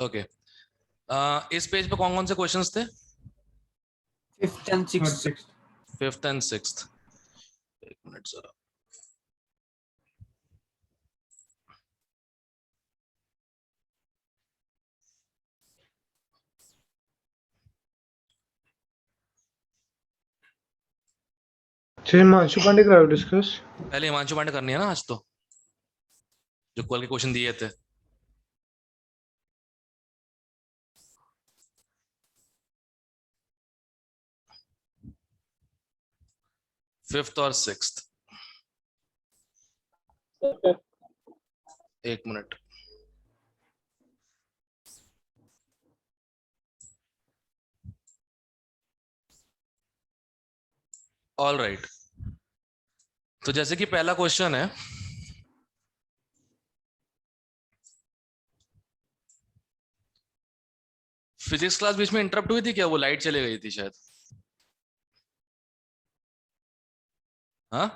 Okay, इस page पे कौन कौन से क्वेश्चंस थे? Fifth and sixth. Fifth and sixth, एक मिनट जरा। हिमांशु पांडे कराओ डिस्कस। पहले हिमांशु पांडे करनी है ना आज, तो जो कल के क्वेश्चन दिए थे। फिफ्थ और सिक्स्थ, एक मिनट। ऑल राइट, तो जैसे कि पहला क्वेश्चन है, फिजिक्स क्लास बीच में इंटरप्ट हुई थी क्या? वो लाइट चली गई थी शायद। हाँ,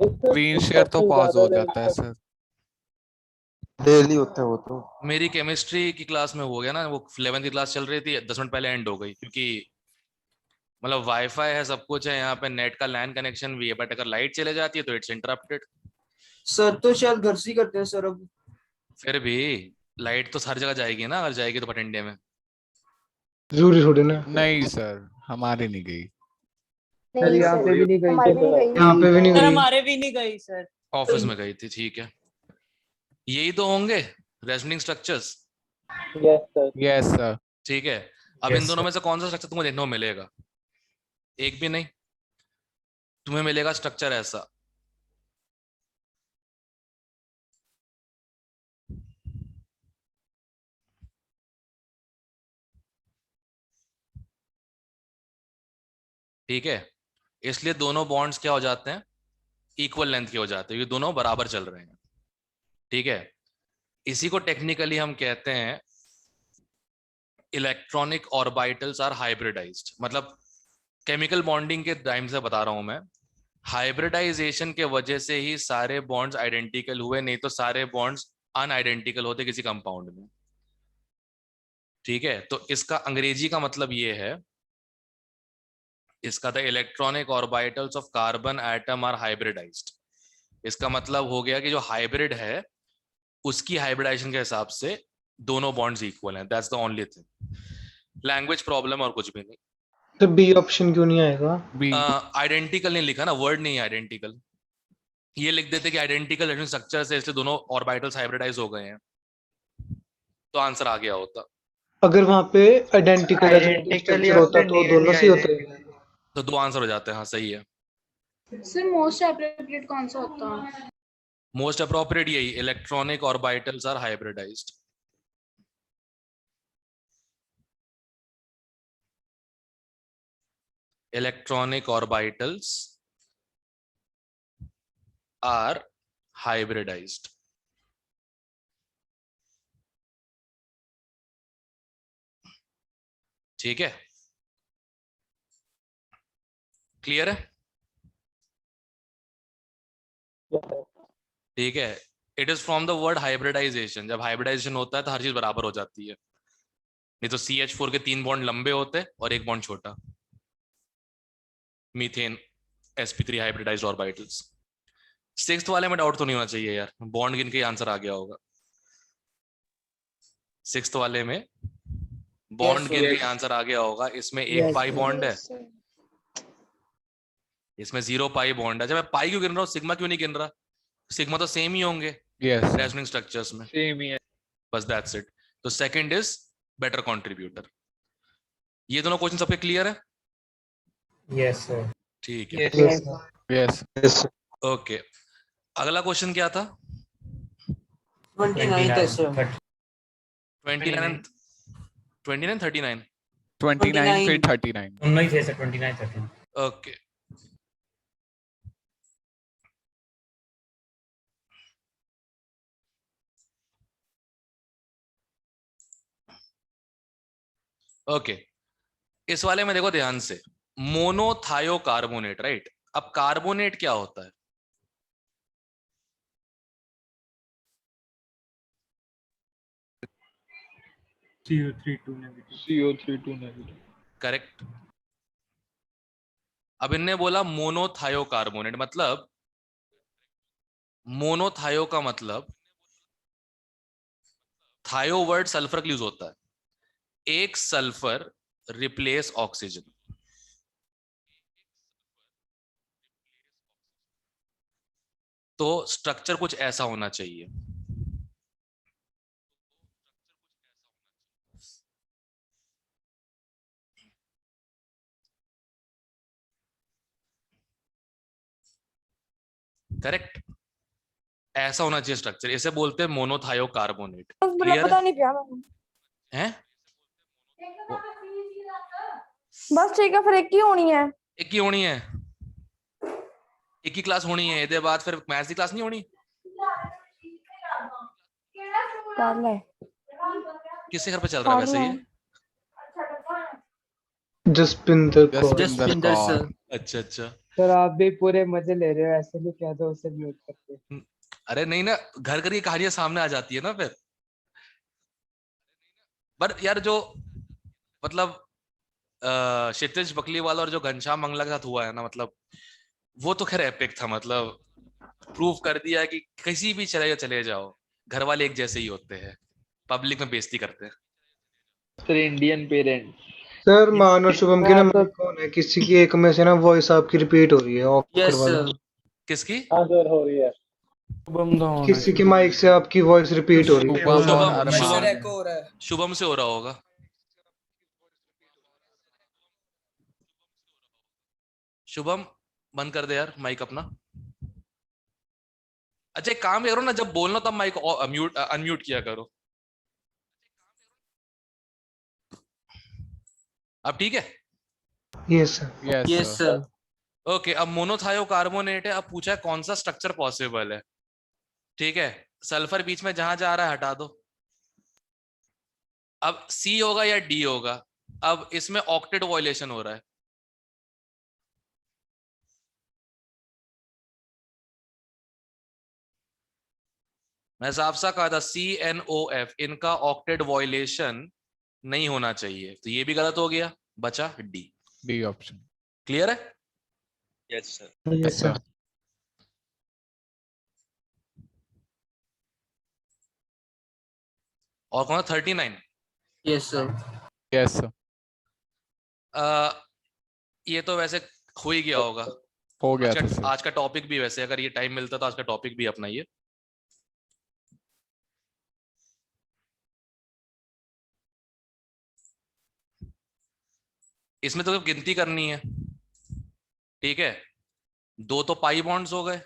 स्क्रीन शेयर तो पॉज हो जाता है सर। डेली होता है वो तो। मेरी केमिस्ट्री की क्लास में हो गया ना, वो 11वीं की क्लास चल रही थी, 10 मिनट पहले एंड हो गई, क्योंकि मतलब वाईफाई है, सब कुछ है यहाँ पे, नेट का लैन कनेक्शन भी है, बट अगर लाइट चले जाती है तो इट्स इंटरप्टेड। सर तो शायद घर से ही करते हैं सर अब। फिर भी लाइट तो हर जगह जाएगी ना, अगर जाएगी तो इंडिया में। जरूरी थोड़ी ना। नहीं सर, हमारी नहीं गई। सर यहाँ पे भी नहीं गई, यहाँ पे भी नहीं सर गई। हमारे भी नहीं गई सर। ऑफिस में गई थी, ठीक है। यही तो होंगे रेजोनेटिंग स्ट्रक्चर्स। Yes sir. ठीक है, अब इन दोनों में से कौन सा स्ट्रक्चर तुमको देखने को मिलेगा? एक भी नहीं, तुम्हें मिलेगा स्ट्रक्चर ऐसा। ठीक है, इसलिए दोनों बॉन्ड्स क्या हो जाते हैं? इक्वल लेंथ के हो जाते हैं, ये दोनों बराबर चल रहे हैं। ठीक है, इसी को टेक्निकली हम कहते हैं इलेक्ट्रॉनिक ऑर्बिटल्स आर हाइब्रिडाइज्ड। मतलब केमिकल बॉन्डिंग के टाइम से बता रहा हूं मैं, हाइब्रिडाइजेशन के वजह से ही सारे बॉन्ड्स आइडेंटिकल हुए, नहीं तो सारे बॉन्ड्स अनआइडेंटिकल होते किसी कंपाउंड में। ठीक है, तो इसका अंग्रेजी का मतलब ये है, इसका the electronic orbitals of carbon atom are hybridized. इसका मतलब हो गया कि जो हाइब्रिड है उसकी हाइब्रिडाइजेशन के हिसाब से दोनों बॉन्ड्स इक्वल हैं। That's the only thing, language problem और कुछ भी नहीं। तो बी ऑप्शन क्यों नहीं आएगा? बी। आइडेंटिकल नहीं लिखा ना, वर्ड नहीं है आइडेंटिकल। ये लिख देते कि आइडेंटिकल स्ट्रक्चर से इसलिए दोनों ऑर्बिटल्स हाइब्रिडाइज हो गए हैं, तो आंसर आ गया होता। अगर वहां पे आइडेंटिकल स्ट्रक्चर होता तो दोनों से होते। तो दो आंसर हो जाते हैं। हाँ सही है। सर मोस्ट एप्रोप्रिएट कौन सा होता है? मोस्ट अप्रोप्रिएट यही, electronic orbitals are hybridized. Electronic orbitals are hybridized. ठीक है, क्लियर है? ठीक है, it is from the word hybridization. जब हाइब्रिडाइजेशन होता है तो हर चीज बराबर हो जाती है, नहीं तो CH4 के 3 बॉन्ड लंबे होते और एक बॉन्ड छोटा। Methane sp3 hybridised orbitals. Sixth वाले में डाउट तो नहीं होना चाहिए यार, बॉन्ड गिन के आंसर आ गया होगा। सिक्स्थ वाले में बॉन्ड गिन के आंसर आ गया होगा। इसमें एक पाई बॉन्ड है, इसमें 0 पाई बॉन्ड है। जब मैं पाई क्यों गिन रहा हूँ, सिग्मा क्यों नहीं गिन रहा? सिग्मा तो सेम ही होंगे यस रेजोनेटिंग स्ट्रक्चर्स में, सेम ही है। बस दैट्स इट। तो सेकंड इज बेटर कंट्रीब्यूटर। ये दोनों क्वेश्चन सबके क्लियर है? Yes sir. ठीक है, यस ओके। अगला क्वेश्चन क्या था? 29 सर। 29 29 39? 29 फिर 39। दोनों ही थे सर, 29 30। Okay, okay. इस वाले में देखो ध्यान से, मोनोथायोकार्बोनेट, राइट? अब कार्बोनेट क्या होता है? CO3 2 negative. CO3 2 negative. Correct. अब इनने बोला मोनोथायोकार्बोनेट, मतलब मोनोथायो का मतलब थायो वर्ड सल्फर का यूज होता है, एक सल्फर रिप्लेस ऑक्सीजन। तो स्ट्रक्चर कुछ ऐसा होना चाहिए। करेक्ट, ऐसा होना चाहिए स्ट्रक्चर, इसे बोलते हैं मोनोथायोकार्बोनेट। क्लियर पता नहीं क्या मैंने है? बस ठीक है, फिर एक ही होनी है। एक ही होनी है, एक ही क्लास होनी है, इसके बाद फिर मैथ्स की क्लास नहीं होनी। किसके घर पे चल रहा है वैसे ये? जसपिंदर कौर। जसपिंदर सर। अच्छा अच्छा। सर आप भी पूरे मजे ले रहे हो, ऐसे भी कह दो उसे म्यूट करके। अरे नहीं ना, घर घर की कहानियां सामने आ जाती है ना फिर। पर यार जो मतलब क्षितिज बकलीवाल और जो घनश्याम मंगला के साथ हुआ है ना, मतलब वो तो खैर एपिक था। मतलब प्रूव कर दिया कि किसी भी चले जाओ, घर वाले एक जैसे ही होते हैं, पब्लिक में बेइज्जती करते हैं। Sir Indian parents. सर मान और शुभम की ना माइक कौन है, किसी की एक में से ना वॉइस आपकी रिपीट हो रही है, ऑफ यस करवा लो। सर। किसकी? हाँ सर हो रही है। किसी की माइक से आपकी वॉइस रिपीट हो रही है। शुभम और शुभम अरमान। शुभम से हो रहा होगा। शुभम बंद कर दे यार माइक अपना। अच्छा एक काम करो ना, जब बोलना तब माइक म्यूट अनम्यूट किया करो। अब ठीक है? Yes sir. Yes yes sir. Sir. Okay, अब मोनोथायोकार्बोनेट है। अब पूछा है कौन सा स्ट्रक्चर पॉसिबल है। ठीक है, सल्फर बीच में जहां जा रहा है हटा दो। अब सी होगा या डी होगा? अब इसमें ऑक्टेट वॉयलेशन हो रहा है। मैं साफ सा कहा था CNOF, इनका ऑक्टेट वॉयलेशन नहीं होना चाहिए, तो ये भी गलत हो गया, बचा डी। D option. क्लियर है? Yes sir. Yes yes sir. Sir. और कौन सा 39? Yes sir. Yes sir. ये तो वैसे हो ही गया होगा। हो गया था सर। आज का टॉपिक भी वैसे, अगर ये टाइम मिलता तो आज का टॉपिक भी अपना ये। इसमें तो गिनती करनी है। ठीक है, दो तो पाई बॉन्ड्स हो गए,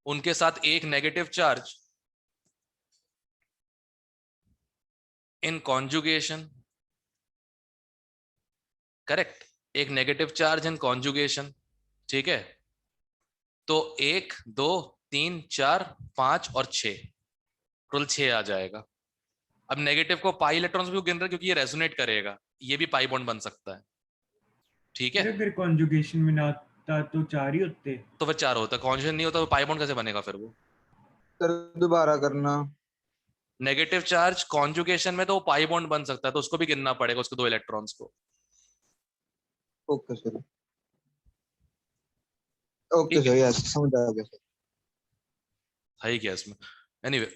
उनके साथ एक negative charge in conjugation. Correct, एक नेगेटिव चार्ज इन कॉन्जुगेशन। ठीक है, तो 1 2 3 4 5 और 6, टोटल 6 आ जाएगा। अब नेगेटिव को पाई इलेक्ट्रॉन्स भी गिन रहे क्योंकि ये रेजोनेट करेगा, ये भी पाई बॉन्ड बन सकता है। ठीक है, अगर कॉन्जुगेशन में ना आता तो 4 ही होते। तो फिर 4 होता है। कॉन्जुगेशन नहीं होता तो पाई बॉन्ड कैसे बनेगा फिर वो? सर दोबारा करना। नेगेटिव चार्ज कॉन्जुगेशन में तो वो पाई बॉन्ड बन सकता है, तो उसको भी गिनना पड़ेगा, उसके 2 इलेक्ट्रॉन्स को। Okay sir. Okay sir, yes समझ आ गया सर। है ही क्या इसमें? एनीवे,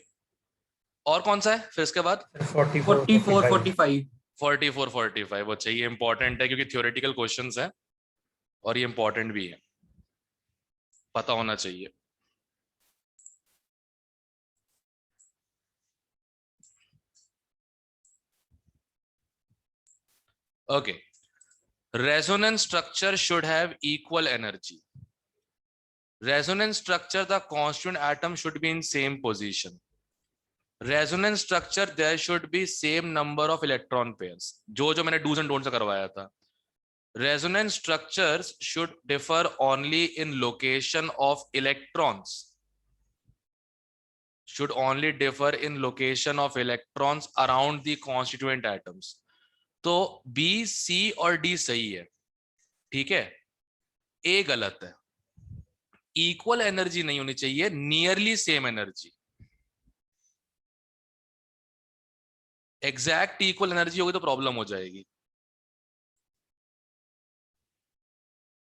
और कौन सा है फिर इसके बाद? 44 45। 44 45। अच्छा, ये इंपॉर्टेंट है क्योंकि थ्योरेटिकल क्वेश्चंस है और ये इंपॉर्टेंट भी है, पता होना चाहिए। Okay, resonance structure should have equal energy. Resonance structure, the constituent atom should be in same position. Resonance structure, there should be same number of electron pairs. जो मैंने do's and don'ts से करवाया था। Resonance structures should differ only in location of electrons. Should only differ in location of electrons around the constituent atoms. तो B, C और D सही है। ठीक है, A गलत है। इक्वल एनर्जी नहीं होनी चाहिए, nearly same energy. Exact equal energy होगी तो प्रॉब्लम हो जाएगी।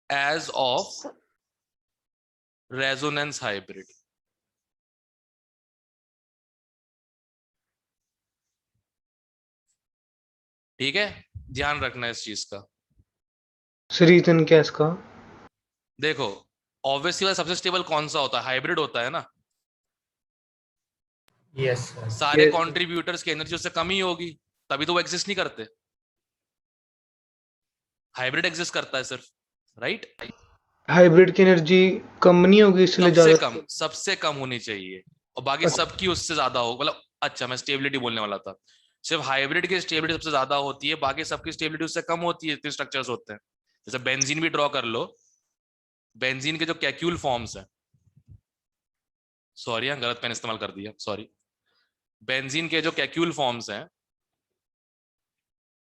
एज ऑफ रेजोनेंस हाइब्रिड, ठीक है, ध्यान रखना इस चीज का। रीजन क्या है इसका? देखो ऑब्वियसली सबसे स्टेबल कौन सा होता है? हाइब्रिड होता है ना। यस सारे कंट्रीब्यूटर्स की एनर्जी उससे कम ही होगी, तभी तो वो एग्जिस्ट नहीं करते। हाइब्रिड एग्जिस्ट करता है सिर्फ, राइट? हाइब्रिड की एनर्जी कम नहीं होगी इसलिए ज्यादा? सबसे कम होनी चाहिए, और बाकी सबकी उससे ज्यादा हो, मतलब अच्छा मैं स्टेबिलिटी बोलने वाला था। सिर्फ हाइब्रिड की स्टेबिलिटी सबसे ज्यादा होती है, बाकी सबकी स्टेबिलिटी उससे कम होती है। स्ट्रक्चर्स होते हैं, जैसे बेंजीन भी ड्रॉ कर लो। बेंजीन के जो कैक्यूल फॉर्म्स हैं, सॉरी गलत पेन इस्तेमाल कर दिया, सॉरी। बेंजीन के जो कैक्यूल फॉर्म्स हैं,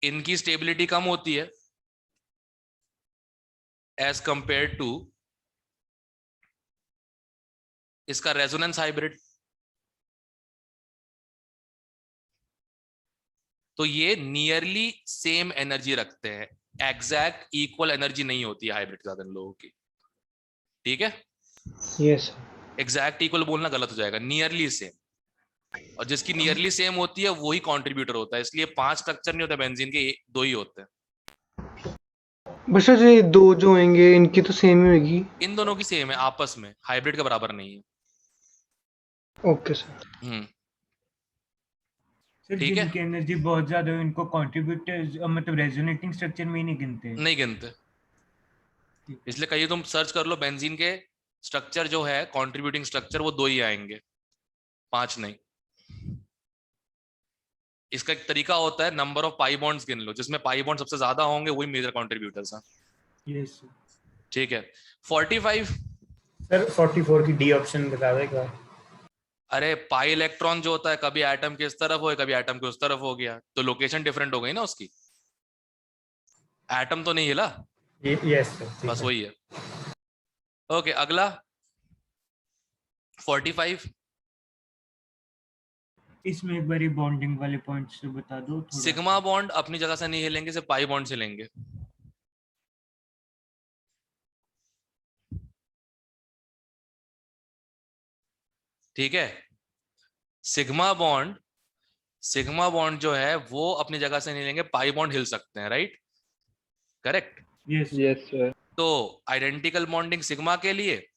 इनकी स्टेबिलिटी कम होती है एज कंपेयर टू इसका रेजोनेंस हाइब्रिड। तो ये नियरली सेम एनर्जी रखते हैं, एग्जैक्ट इक्वल एनर्जी नहीं होती है हाइब्रिड के साथ इन लोगों की, ठीक है? यस। एग्जैक्ट इक्वल बोलना गलत हो जाएगा, नियरली सेम। और जिसकी नियरली सेम होती है वही कंट्रीब्यूटर होता है, इसलिए 5 स्ट्रक्चर नहीं होते बेंजीन के, 2 ही होते हैं। बस ये दो जो होंगे इनकी तो सेम ही होगी। इन दोनों की सेम है आपस में, हाइब्रिड के बराबर नहीं है। Okay sir. सर ठीक है, जिनकी एनर्जी बहुत ज्यादा है उनको कंट्रीब्यूटर मतलब रेजोनेटिंग स्ट्रक्चर में ही नहीं गिनते। नहीं गिनते, इसलिए कहीं तुम सर्च कर लो बेंजीन के स्ट्रक्चर जो है कंट्रीब्यूटिंग स्ट्रक्चर, वो 2 ही आएंगे, 5 नहीं। इसका एक तरीका होता है, नंबर ऑफ पाई बॉन्ड्स गिन लो, जिसमें पाई बॉन्ड सबसे ज्यादा होंगे वही मेजर कंट्रीब्यूटर्स हैं। यस ठीक है, 45। सर 44 की डी ऑप्शन बता देगा। अरे पाई इलेक्ट्रॉन जो होता है कभी एटम के इस तरफ हो कभी एटम के उस तरफ हो गया, तो लोकेशन डिफरेंट हो गई ना उसकी, एटम तो नहीं हिला, यस सर बस वही है। ओके अगला 45। इसमें एक बार बॉन्डिंग वाले पॉइंट से बता दो थोड़ा। सिग्मा बॉन्ड अपनी जगह से नहीं हिलेंगे, सिर्फ पाई बॉन्ड हिलेंगे। ठीक है, सिग्मा बॉन्ड जो है वो अपनी जगह से नहीं लेंगे, पाई बॉन्ड हिल सकते हैं, right? Correct. Yes yes sir. तो आइडेंटिकल बॉन्डिंग सिग्मा के लिए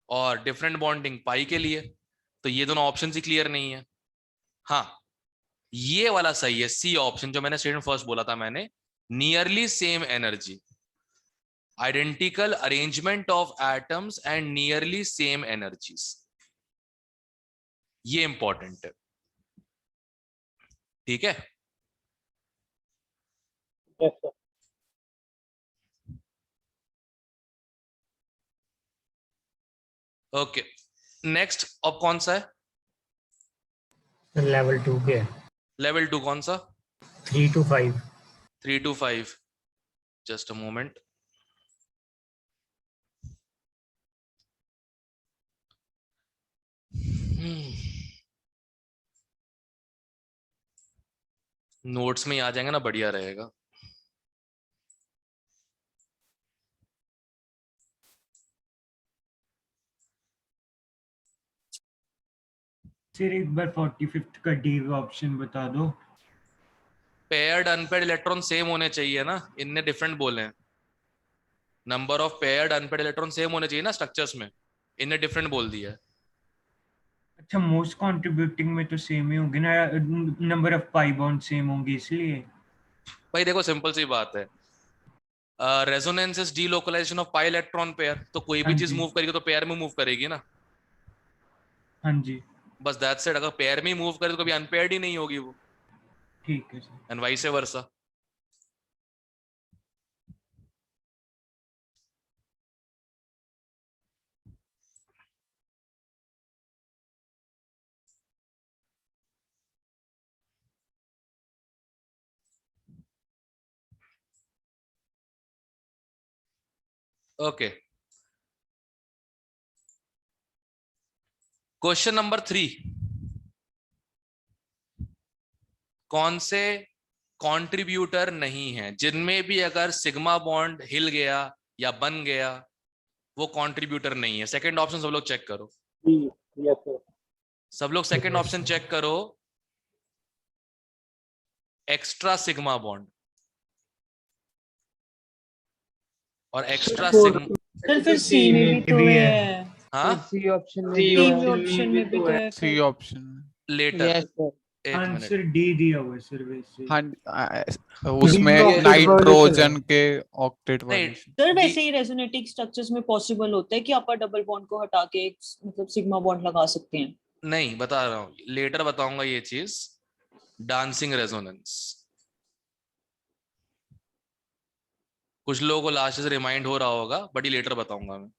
और डिफरेंट बॉन्डिंग पाई के लिए, तो ये दोनों ऑप्शन ही क्लियर नहीं है। हाँ ये वाला सही है, सी ऑप्शन जो मैंने स्टूडेंट फर्स्ट बोला था मैंने, nearly same energy, identical arrangement of atoms and nearly same energies, ये इंपॉर्टेंट है, ठीक है? Yes sir. ओके नेक्स्ट, अब कौन सा है? लेवल 2 के लेवल 2 कौन सा? 3 to 5। 3 to 5, just a moment. Notes में ही आ जाएंगे ना, बढ़िया रहेगा। सर एक बार 45 का डी ऑप्शन बता दो। पेयर्ड अनपेयर्ड इलेक्ट्रॉन सेम होने चाहिए ना, इनने डिफरेंट बोले हैं। Number of paired unpaired electron same होने चाहिए ना स्ट्रक्चर्स में, इनने डिफरेंट बोल दिया है। अच्छा मोस्ट कंट्रीब्यूटिंग में तो सेम ही होंगे ना, number of pi bond same होंगे इसलिए। भाई देखो सिंपल सी बात है, resonance is delocalization of pi electron pair, तो कोई भी हाँ चीज जी। मूव करेगी तो पेयर में मूव करेगी ना, हाँ जी बस दैट्स इट। अगर पेयर में ही मूव करे तो कभी अनपेयर्ड ही नहीं होगी वो, ठीक है sir. And vice versa. Okay question number 3, कौन से कंट्रीब्यूटर नहीं है जिनमें भी अगर सिग्मा बॉन्ड हिल गया या बन गया वो कंट्रीब्यूटर नहीं है? सेकंड ऑप्शन सब लोग चेक करो, यस सर। सब लोग सेकंड ऑप्शन चेक करो, एक्स्ट्रा सिग्मा बॉन्ड और एक्स्ट्रा सिग्मा। सर फिर सी में भी तो है। हाँ सी ऑप्शन में सी भी ऑप्शन में तो है। C option. Later, yes sir. एक मिनट, आंसर डी दिया हुआ है सर वैसे। हाँ उसमें octet नाइट्रोजन के ऑक्टेट नहीं वाले। सर वैसे ही रेजोनेटिक स्ट्रक्चर्स में पॉसिबल होता है कि अपर डबल बॉन्ड को हटा के एक मतलब सिग्मा बॉन्ड लगा सकते हैं। नहीं बता रहा हूँ, लेटर बताऊंगा ये चीज। डांसिंग रेजोनेंस, कुछ लोगों को लास्ट से रिमाइंड हो रहा होगा, बड़ी लेटर बताऊंगा मैं।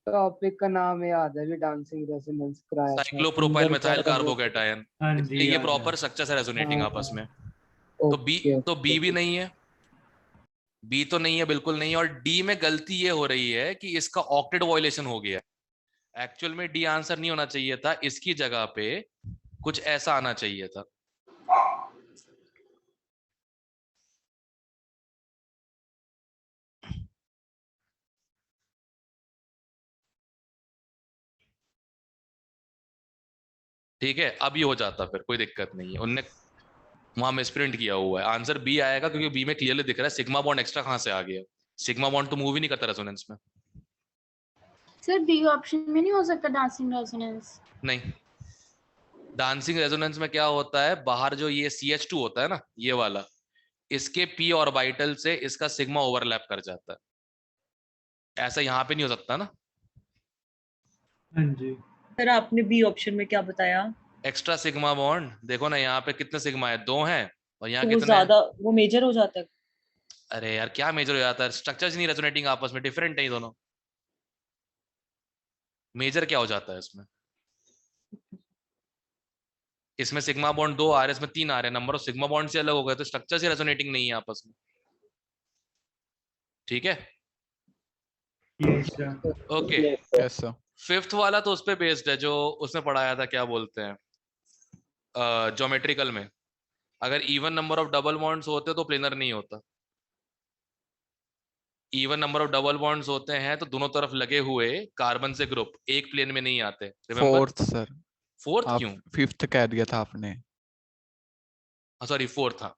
टॉपिक का नाम याद है भी, डांसिंग रेजोनेंस कराया था। साइक्लोप्रोपाइल मेथाइल कार्बोकैटायन, हाँ जी ये याद है। प्रॉपर स्ट्रक्चर है रेजोनेटिंग हाँ, आपस में। ओके, तो बी भी नहीं है, बी तो नहीं है, बिल्कुल नहीं है। और डी में गलती ये हो रही है कि इसका ऑक्टेट वायलेशन हो गया। एक्चुअल में डी आंसर नहीं होना चाहिए था, इसकी जगह पे कुछ ऐसा आना चाहिए था। ठीक है, अब ये हो जाता, फिर कोई दिक्कत नहीं है। उनने वहां मिसप्रिंट किया हुआ है, आंसर बी आएगा क्योंकि बी में क्लियरली दिख रहा है सिग्मा बॉन्ड एक्स्ट्रा कहां से आ गया। सिग्मा बॉन्ड तो मूव ही नहीं करता रेजोनेंस में। सर डी ऑप्शन में नहीं हो सकता डांसिंग रेजोनेंस? नहीं, डांसिंग रेजोनेंस में क्या होता है, बाहर जो ये CH2 होता है ना, ये वाला, इसके p ऑर्बिटल से इसका सिग्मा ओवरलैप कर जाता है। ऐसा यहाँ पे नहीं हो सकता ना। हाँ जी सर आपने बी ऑप्शन में क्या बताया? एक्स्ट्रा सिग्मा बॉन्ड देखो ना, यहाँ पे कितने सिग्मा है, 2 हैं, और यहाँ तो वो कितने हैं? ज्यादा वो मेजर हो जाता है। अरे यार क्या मेजर हो जाता है, स्ट्रक्चर्स नहीं रेजोनेटिंग आपस में, डिफरेंट है ये दोनों। मेजर क्या हो जाता है इसमें? इसमें सिग्मा बॉन्ड 2 आ रहे हैं, इसमें 3 आ रहे हैं, नंबर ऑफ सिग्मा बॉन्ड से अलग हो गए, तो स्ट्रक्चर से रेजोनेटिंग नहीं है आपस में। ठीक है, yes sir. Okay. Yes sir. Fifth वाला तो उस पे बेस्ड है जो उसने पढ़ाया था, क्या बोलते हैं, ज्योमेट्रिकल में। अगर even number of double bonds होते तो प्लेनर नहीं होता। Even number of double bonds होते हैं तो दोनों तरफ लगे हुए कार्बन से ग्रुप एक प्लेन में नहीं आते। Fourth sir. फोर्थ आप क्यों? फिफ्थ कह दिया था आपने। सॉरी फोर्थ था,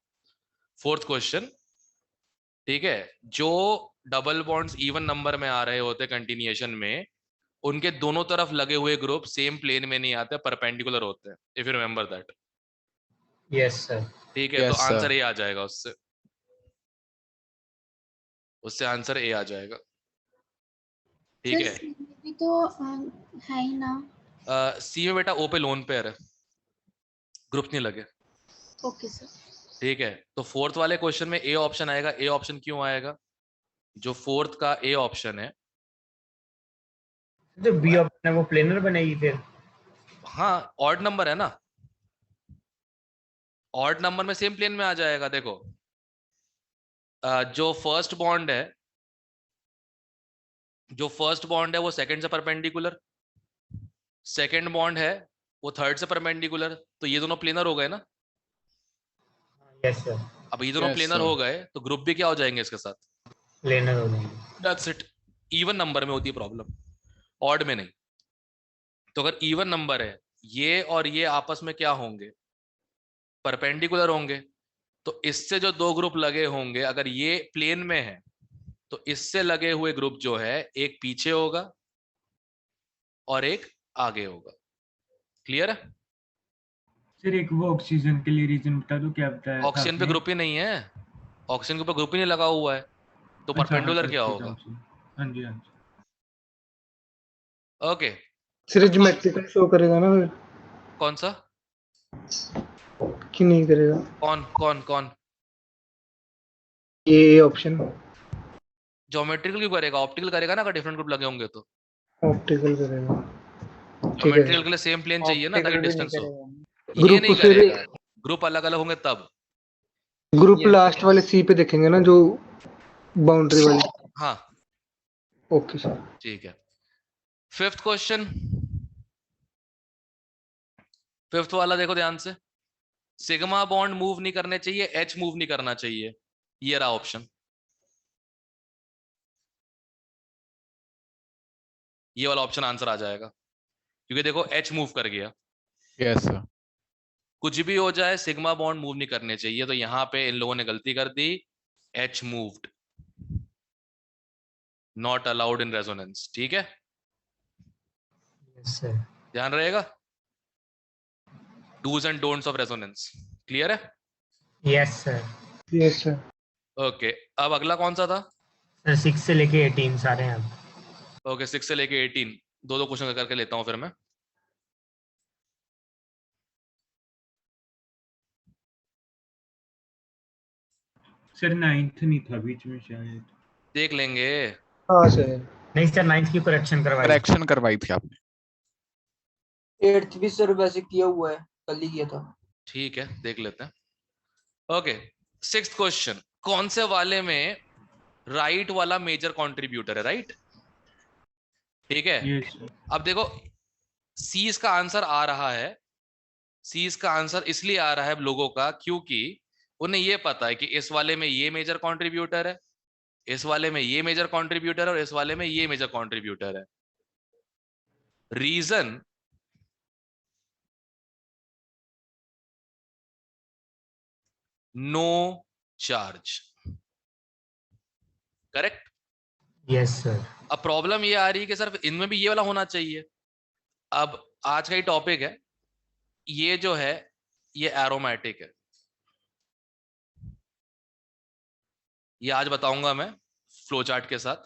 फोर्थ क्वेश्चन। ठीक है, जो डबल बॉन्ड्स इवन नंबर में आ रहे होते कंटिन्यूएशन में, उनके दोनों तरफ लगे हुए ग्रुप सेम प्लेन में नहीं आते, परपेंडिकुलर होते हैं, if you remember that. Yes sir. ठीक है, तो आंसर ए आ जाएगा उससे, उससे आंसर ए आ जाएगा। ठीक है, सी में भी तो है ही ना। सी में बेटा ओ पे लोन पेयर है, ग्रुप नहीं लगे। Okay sir. ठीक है, तो फोर्थ वाले क्वेश्चन में ए ऑप्शन आएगा। ए ऑप्शन क्यों आएगा? जो फोर्थ का ए ऑप्शन है, जो बी ऑप्शन है वो प्लेनर बनेगी फिर। हाँ ऑड नंबर है ना, ऑड नंबर में सेम प्लेन में आ जाएगा। देखो जो फर्स्ट बॉन्ड है वो सेकंड से परपेंडिकुलर, सेकंड बॉन्ड है वो थर्ड से परपेंडिकुलर, तो ये दोनों प्लेनर हो गए ना। Yes sir. अब ये दोनों प्लेनर हो गए तो ग्रुप भी क्या हो जाएंगे इसके साथ, प्लेनर हो जाएंगे। That's it. इवन नंबर में होती है प्रॉब्लम, ऑड में नहीं। तो अगर इवन नंबर है, ये और ये आपस में क्या होंगे, परपेंडिकुलर होंगे। तो इससे जो दो ग्रुप लगे होंगे, अगर ये प्लेन में है तो इससे लगे हुए ग्रुप जो है एक पीछे होगा और एक आगे होगा। क्लियर है? सर एक वो ऑक्सीजन के लिए रीजन बता दो, क्या बताया था ऑक्सीजन पे आपने? ग्रुप ही नहीं है, ऑक्सीजन के ऊपर ग्रुप ही नहीं लगा हुआ है, तो अच्छा, परपेंडिकुलर हाँ, क्या ठीक होगा? है। हाँ जी हाँ जी। ओके, सिर्फ ज्योमेट्रिकल शो करेगा ना फिर, कौन सा? कि नहीं करेगा? कौन कौन कौन? ये ऑप्शन ज्योमेट्रिकल क्यों करेगा? ऑप्टिकल करेगा ना, अगर डिफरेंट ग्रुप लगे होंगे तो। ऑप्टिकल करेगा। ठीक ज्योमेट्रिकल है, के लिए सेम प्लेन चाहिए ना, ताकि Optical भी नहीं डिस्टेंस हो। करेगा। ये ग्रुप नहीं फिर करेगा, ग्रुप अलग अलग होंगे तब। ग्रुप लास्ट वाले सी पे देखेंगे ना, जो बाउंड्री वाली। हाँ ओके सर। ठीक है। फिफ्थ क्वेश्चन, फिफ्थ वाला देखो ध्यान से। सिग्मा बॉन्ड मूव नहीं करने चाहिए, एच मूव नहीं करना चाहिए, ये रहा ऑप्शन। ये वाला ऑप्शन आंसर आ जाएगा, क्योंकि देखो एच मूव कर गया। Yes sir. कुछ भी हो जाए सिग्मा बॉन्ड मूव नहीं करने चाहिए, तो यहां पे इन लोगों ने गलती कर दी, H moved, not allowed in resonance. ठीक है, यस सर। ध्यान रहेगा, dos and don'ts of resonance. Clear है? Yes sir. Yes sir. Okay, अब अगला कौन सा था? सर 6 से लेके 18 सारे हैं अब। ओके, 6 से लेके 18, दो दो क्वेश्चन करके लेता हूं फिर मैं। सर 9th नहीं था बीच में शायद। देख लेंगे। हाँ सर। नहीं सर 9th की करेक्शन करवाई। करेक्शन करवाई थी आपने। 8th भी सर वैसे किया हुआ है, कल ही किया था। ठीक है, देख लेते हैं। ओके, 6th क्वेश्चन, कौन से वाले में राइट वाला मेजर कंट्रीब्यूटर है? राइट, ठीक है। Yes sir. अब देखो सी का आंसर आ रहा है, सी का आंसर इसलिए आ रहा है लोगों का क्योंकि उन्हें ये पता है कि इस वाले में ये मेजर कंट्रीब्यूटर है, इस वाले में ये मेजर कंट्रीब्यूटर है, और इस वाले में ये मेजर कंट्रीब्यूटर है। Reason no charge, correct. Yes sir. अब प्रॉब्लम ये आ रही है कि सर इनमें भी ये वाला होना चाहिए। अब आज का ही टॉपिक है, ये जो है ये एरोमेटिक है, ये आज बताऊंगा मैं फ्लो चार्ट के साथ।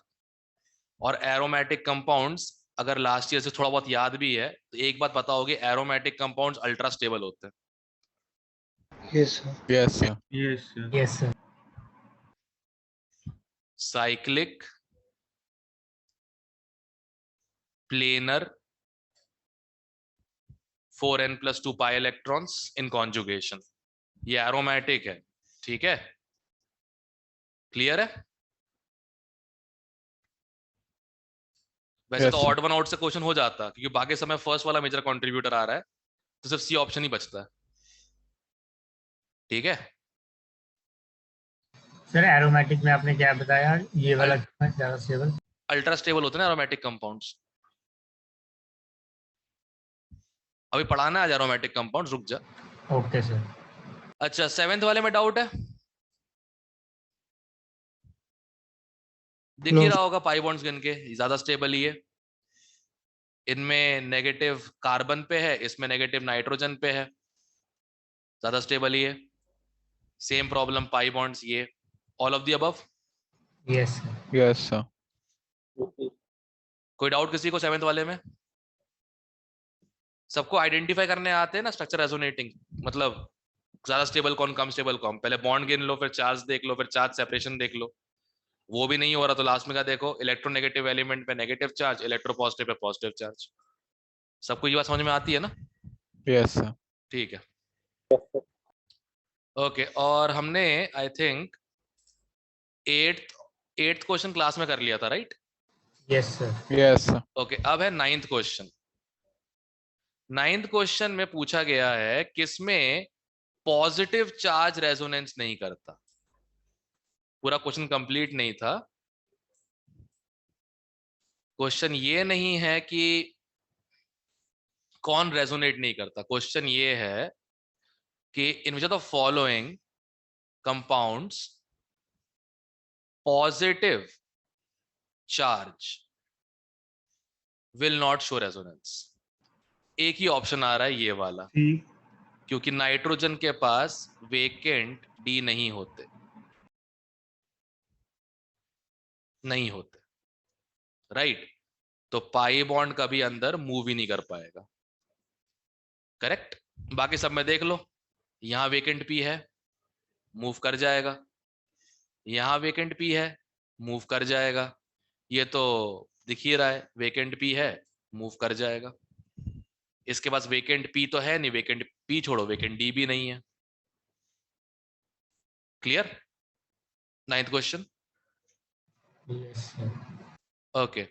और एरोमेटिक कंपाउंड्स अगर लास्ट ईयर से थोड़ा बहुत याद भी है तो एक बात पता होगी, एरोमेटिक कंपाउंड्स अल्ट्रा स्टेबल होते हैं। Yes sir. Yes sir. Yes sir. Yes sir. Cyclic, planar, 4n+2 pi electrons in conjugation, ये एरोमेटिक है। ठीक है, क्लियर है? वैसे Yes, तो sir. ऑड वन आउट से क्वेश्चन हो जाता, क्योंकि बाकी समय फर्स्ट वाला मेजर कंट्रीब्यूटर आ रहा है, तो सिर्फ सी ऑप्शन ही बचता है। ठीक है, सर एरोमेटिक में आपने क्या बताया, ये वाला ज्यादा स्टेबल? अल्ट्रा स्टेबल होते हैं ना एरोमेटिक कंपाउंड्स। अभी पढ़ाना है एरोमेटिक कंपाउंड्स, रुक जा। Okay sir. अच्छा, 7th वाले में डाउट है? दिख ही No, रहा होगा पाई बॉन्ड्स गिन के, ज्यादा स्टेबल ही है। इनमें नेगेटिव कार्बन पे है, इसमें नेगेटिव नाइट्रोजन पे है, ज्यादा स्टेबल ही है। सेम प्रॉब्लम पाई बॉन्ड्स, ये all of the above. Yes sir. Yes sir. कोई डाउट किसी को 7th वाले में? सबको आइडेंटिफाई करने आते हैं ना स्ट्रक्चर रेजोनेटिंग, मतलब ज्यादा स्टेबल कौन, कम स्टेबल कौन। पहले बॉन्ड गिन लो, फिर चार्ज देख लो, फिर चार्ज सेपरेशन देख लो। वो भी नहीं हो रहा तो लास्ट में क्या देखो, इलेक्ट्रोनेगेटिव एलिमेंट पे नेगेटिव चार्ज, इलेक्ट्रोपॉजिटिव पे पॉजिटिव चार्ज। सबको ये बात समझ में आती है ना? Yes sir. ठीक है, ओके। और हमने I think 8th question class में कर लिया था, right? Yes sir. Yes sir. Okay, अब है 9th क्वेश्चन। 9th क्वेश्चन में पूछा गया है किसमें पॉजिटिव चार्ज रेजोनेंस नहीं करता। पूरा क्वेश्चन कंप्लीट नहीं था। क्वेश्चन ये नहीं है कि कौन रेजोनेट नहीं करता, क्वेश्चन ये है कि in which of the following compounds positive charge will not show resonance. एक ही ऑप्शन आ रहा है ये वाला, ठीक। क्योंकि नाइट्रोजन के पास वेकेंट डी नहीं होते, नहीं होते, राइट? तो पाई बॉन्ड कभी अंदर मूव ही नहीं कर पाएगा, करेक्ट? बाकी सब में देख लो, यहां वेकेंट पी है, मूव कर जाएगा, यहां वेकेंट पी है, मूव कर जाएगा। ये तो दिख ही रहा है, वेकेंट पी है, मूव कर जाएगा। इसके पास वेकेंट पी तो है नहीं, वेकेंट पी छोड़ो, वेकेंट डी भी नहीं है। Clear? 9th question. Yes sir. Okay,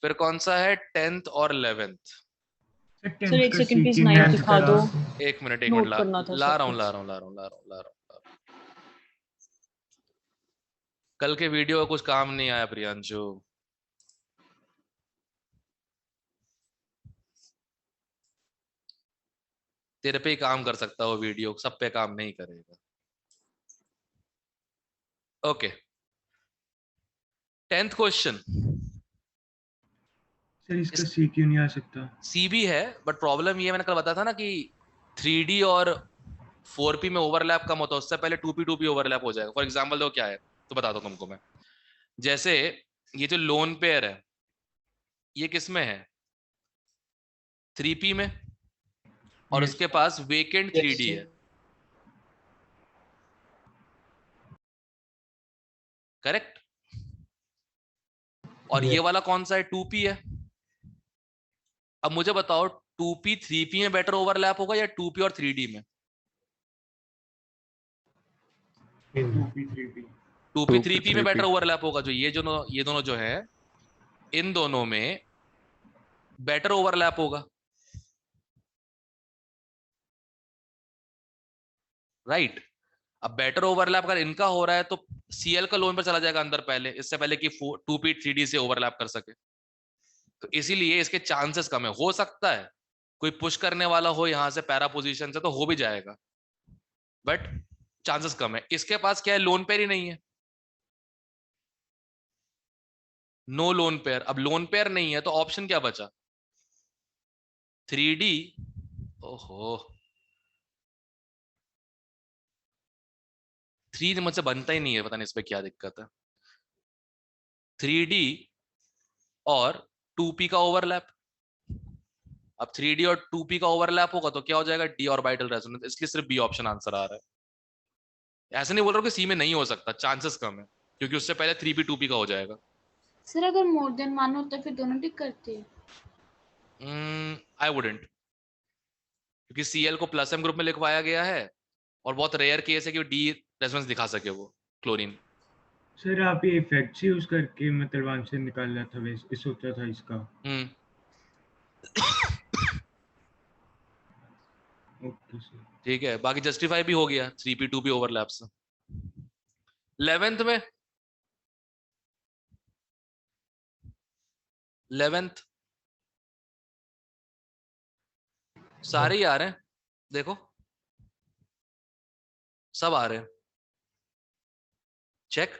फिर कौन सा है 10th और 11th? सर एक सेकंड प्लीज 9 दिखा दो, एक मिनट नोट करना था ला सब रहा हूँ कुछ। ला रहा हूँ ला रहा हूँ ला रहा हूँ ला रहा हूँ। कल के वीडियो का कुछ काम नहीं आया प्रियांशु। तेरे पे ही काम कर सकता है वो वीडियो, सब पे काम नहीं करेगा। Okay 10th question. सर इसका सी क्यों नहीं आ सकता? सी भी है बट प्रॉब्लम ये मैंने कल बताया था ना कि 3D और 4P में ओवरलैप कम होता है, उससे पहले 2P ओवरलैप हो जाएगा। फॉर एग्जांपल दो क्या है तो बताता हूँ तुमको मैं। जैसे ये जो लोन पेयर है ये किस में है? 3P में, और Yes. उसके पास वेकेंट 3D है, करेक्ट? और ये वाला कौन सा है? 2P है। अब मुझे बताओ 2P 3P में बेटर ओवरलैप होगा या 2P और 3D में? 2P 3P 2P 3P में 3P बेटर ओवरलैप होगा। जो ये दोनों जो है इन दोनों में बेटर ओवरलैप होगा, राइट? अब बेटर ओवरलैप अगर इनका हो रहा है तो Cl का लोन पर चला जाएगा अंदर पहले, इससे पहले कि 2P 3D से ओवरलैप कर सके। तो इसीलिए इसके चांसेस कम है। हो सकता है कोई पुश करने वाला हो यहां से पैरा पोजीशन से तो हो भी जाएगा, बट चांसेस कम है। इसके पास क्या है? लोन पेयर ही नहीं है, नो लोन पेयर। अब लोन पेयर नहीं है तो ऑप्शन क्या बचा? 3D। ओहो 3D मुझसे बनता ही नहीं है, पता नहीं इस पे क्या दिक्कत है। 3D और 2P का ओवरलैप। अब 3D और 2P का ओवरलैप होगा तो क्या हो जाएगा? D orbital resonance. इसलिए सिर्फ बी ऑप्शन आंसर आ रहा है। ऐसे नहीं बोल रहा हूँ कि सी में नहीं हो सकता, चांसेस कम है क्योंकि उससे पहले 3P 2P का हो जाएगा। सर अगर मोर देन 1 होता फिर दोनों टिक करते हैं। आई वुडेंट, क्योंकि Cl को प्लस m ग्रुप में लिखवाया गया है और बहुत रेयर केस है कि डी रेजोनेंस दिखा सके वो क्लोरीन। सर आप ये इफेक्ट्स यूज करके मतलब आंसर निकालना था, वैसे सोचा था इसका। Okay sir. ठीक है, बाकी जस्टिफाई भी हो गया 3P 2P ओवरलैप से। 11th में 11th सारे ही आ रहे हैं, देखो सब आ रहे हैं। Check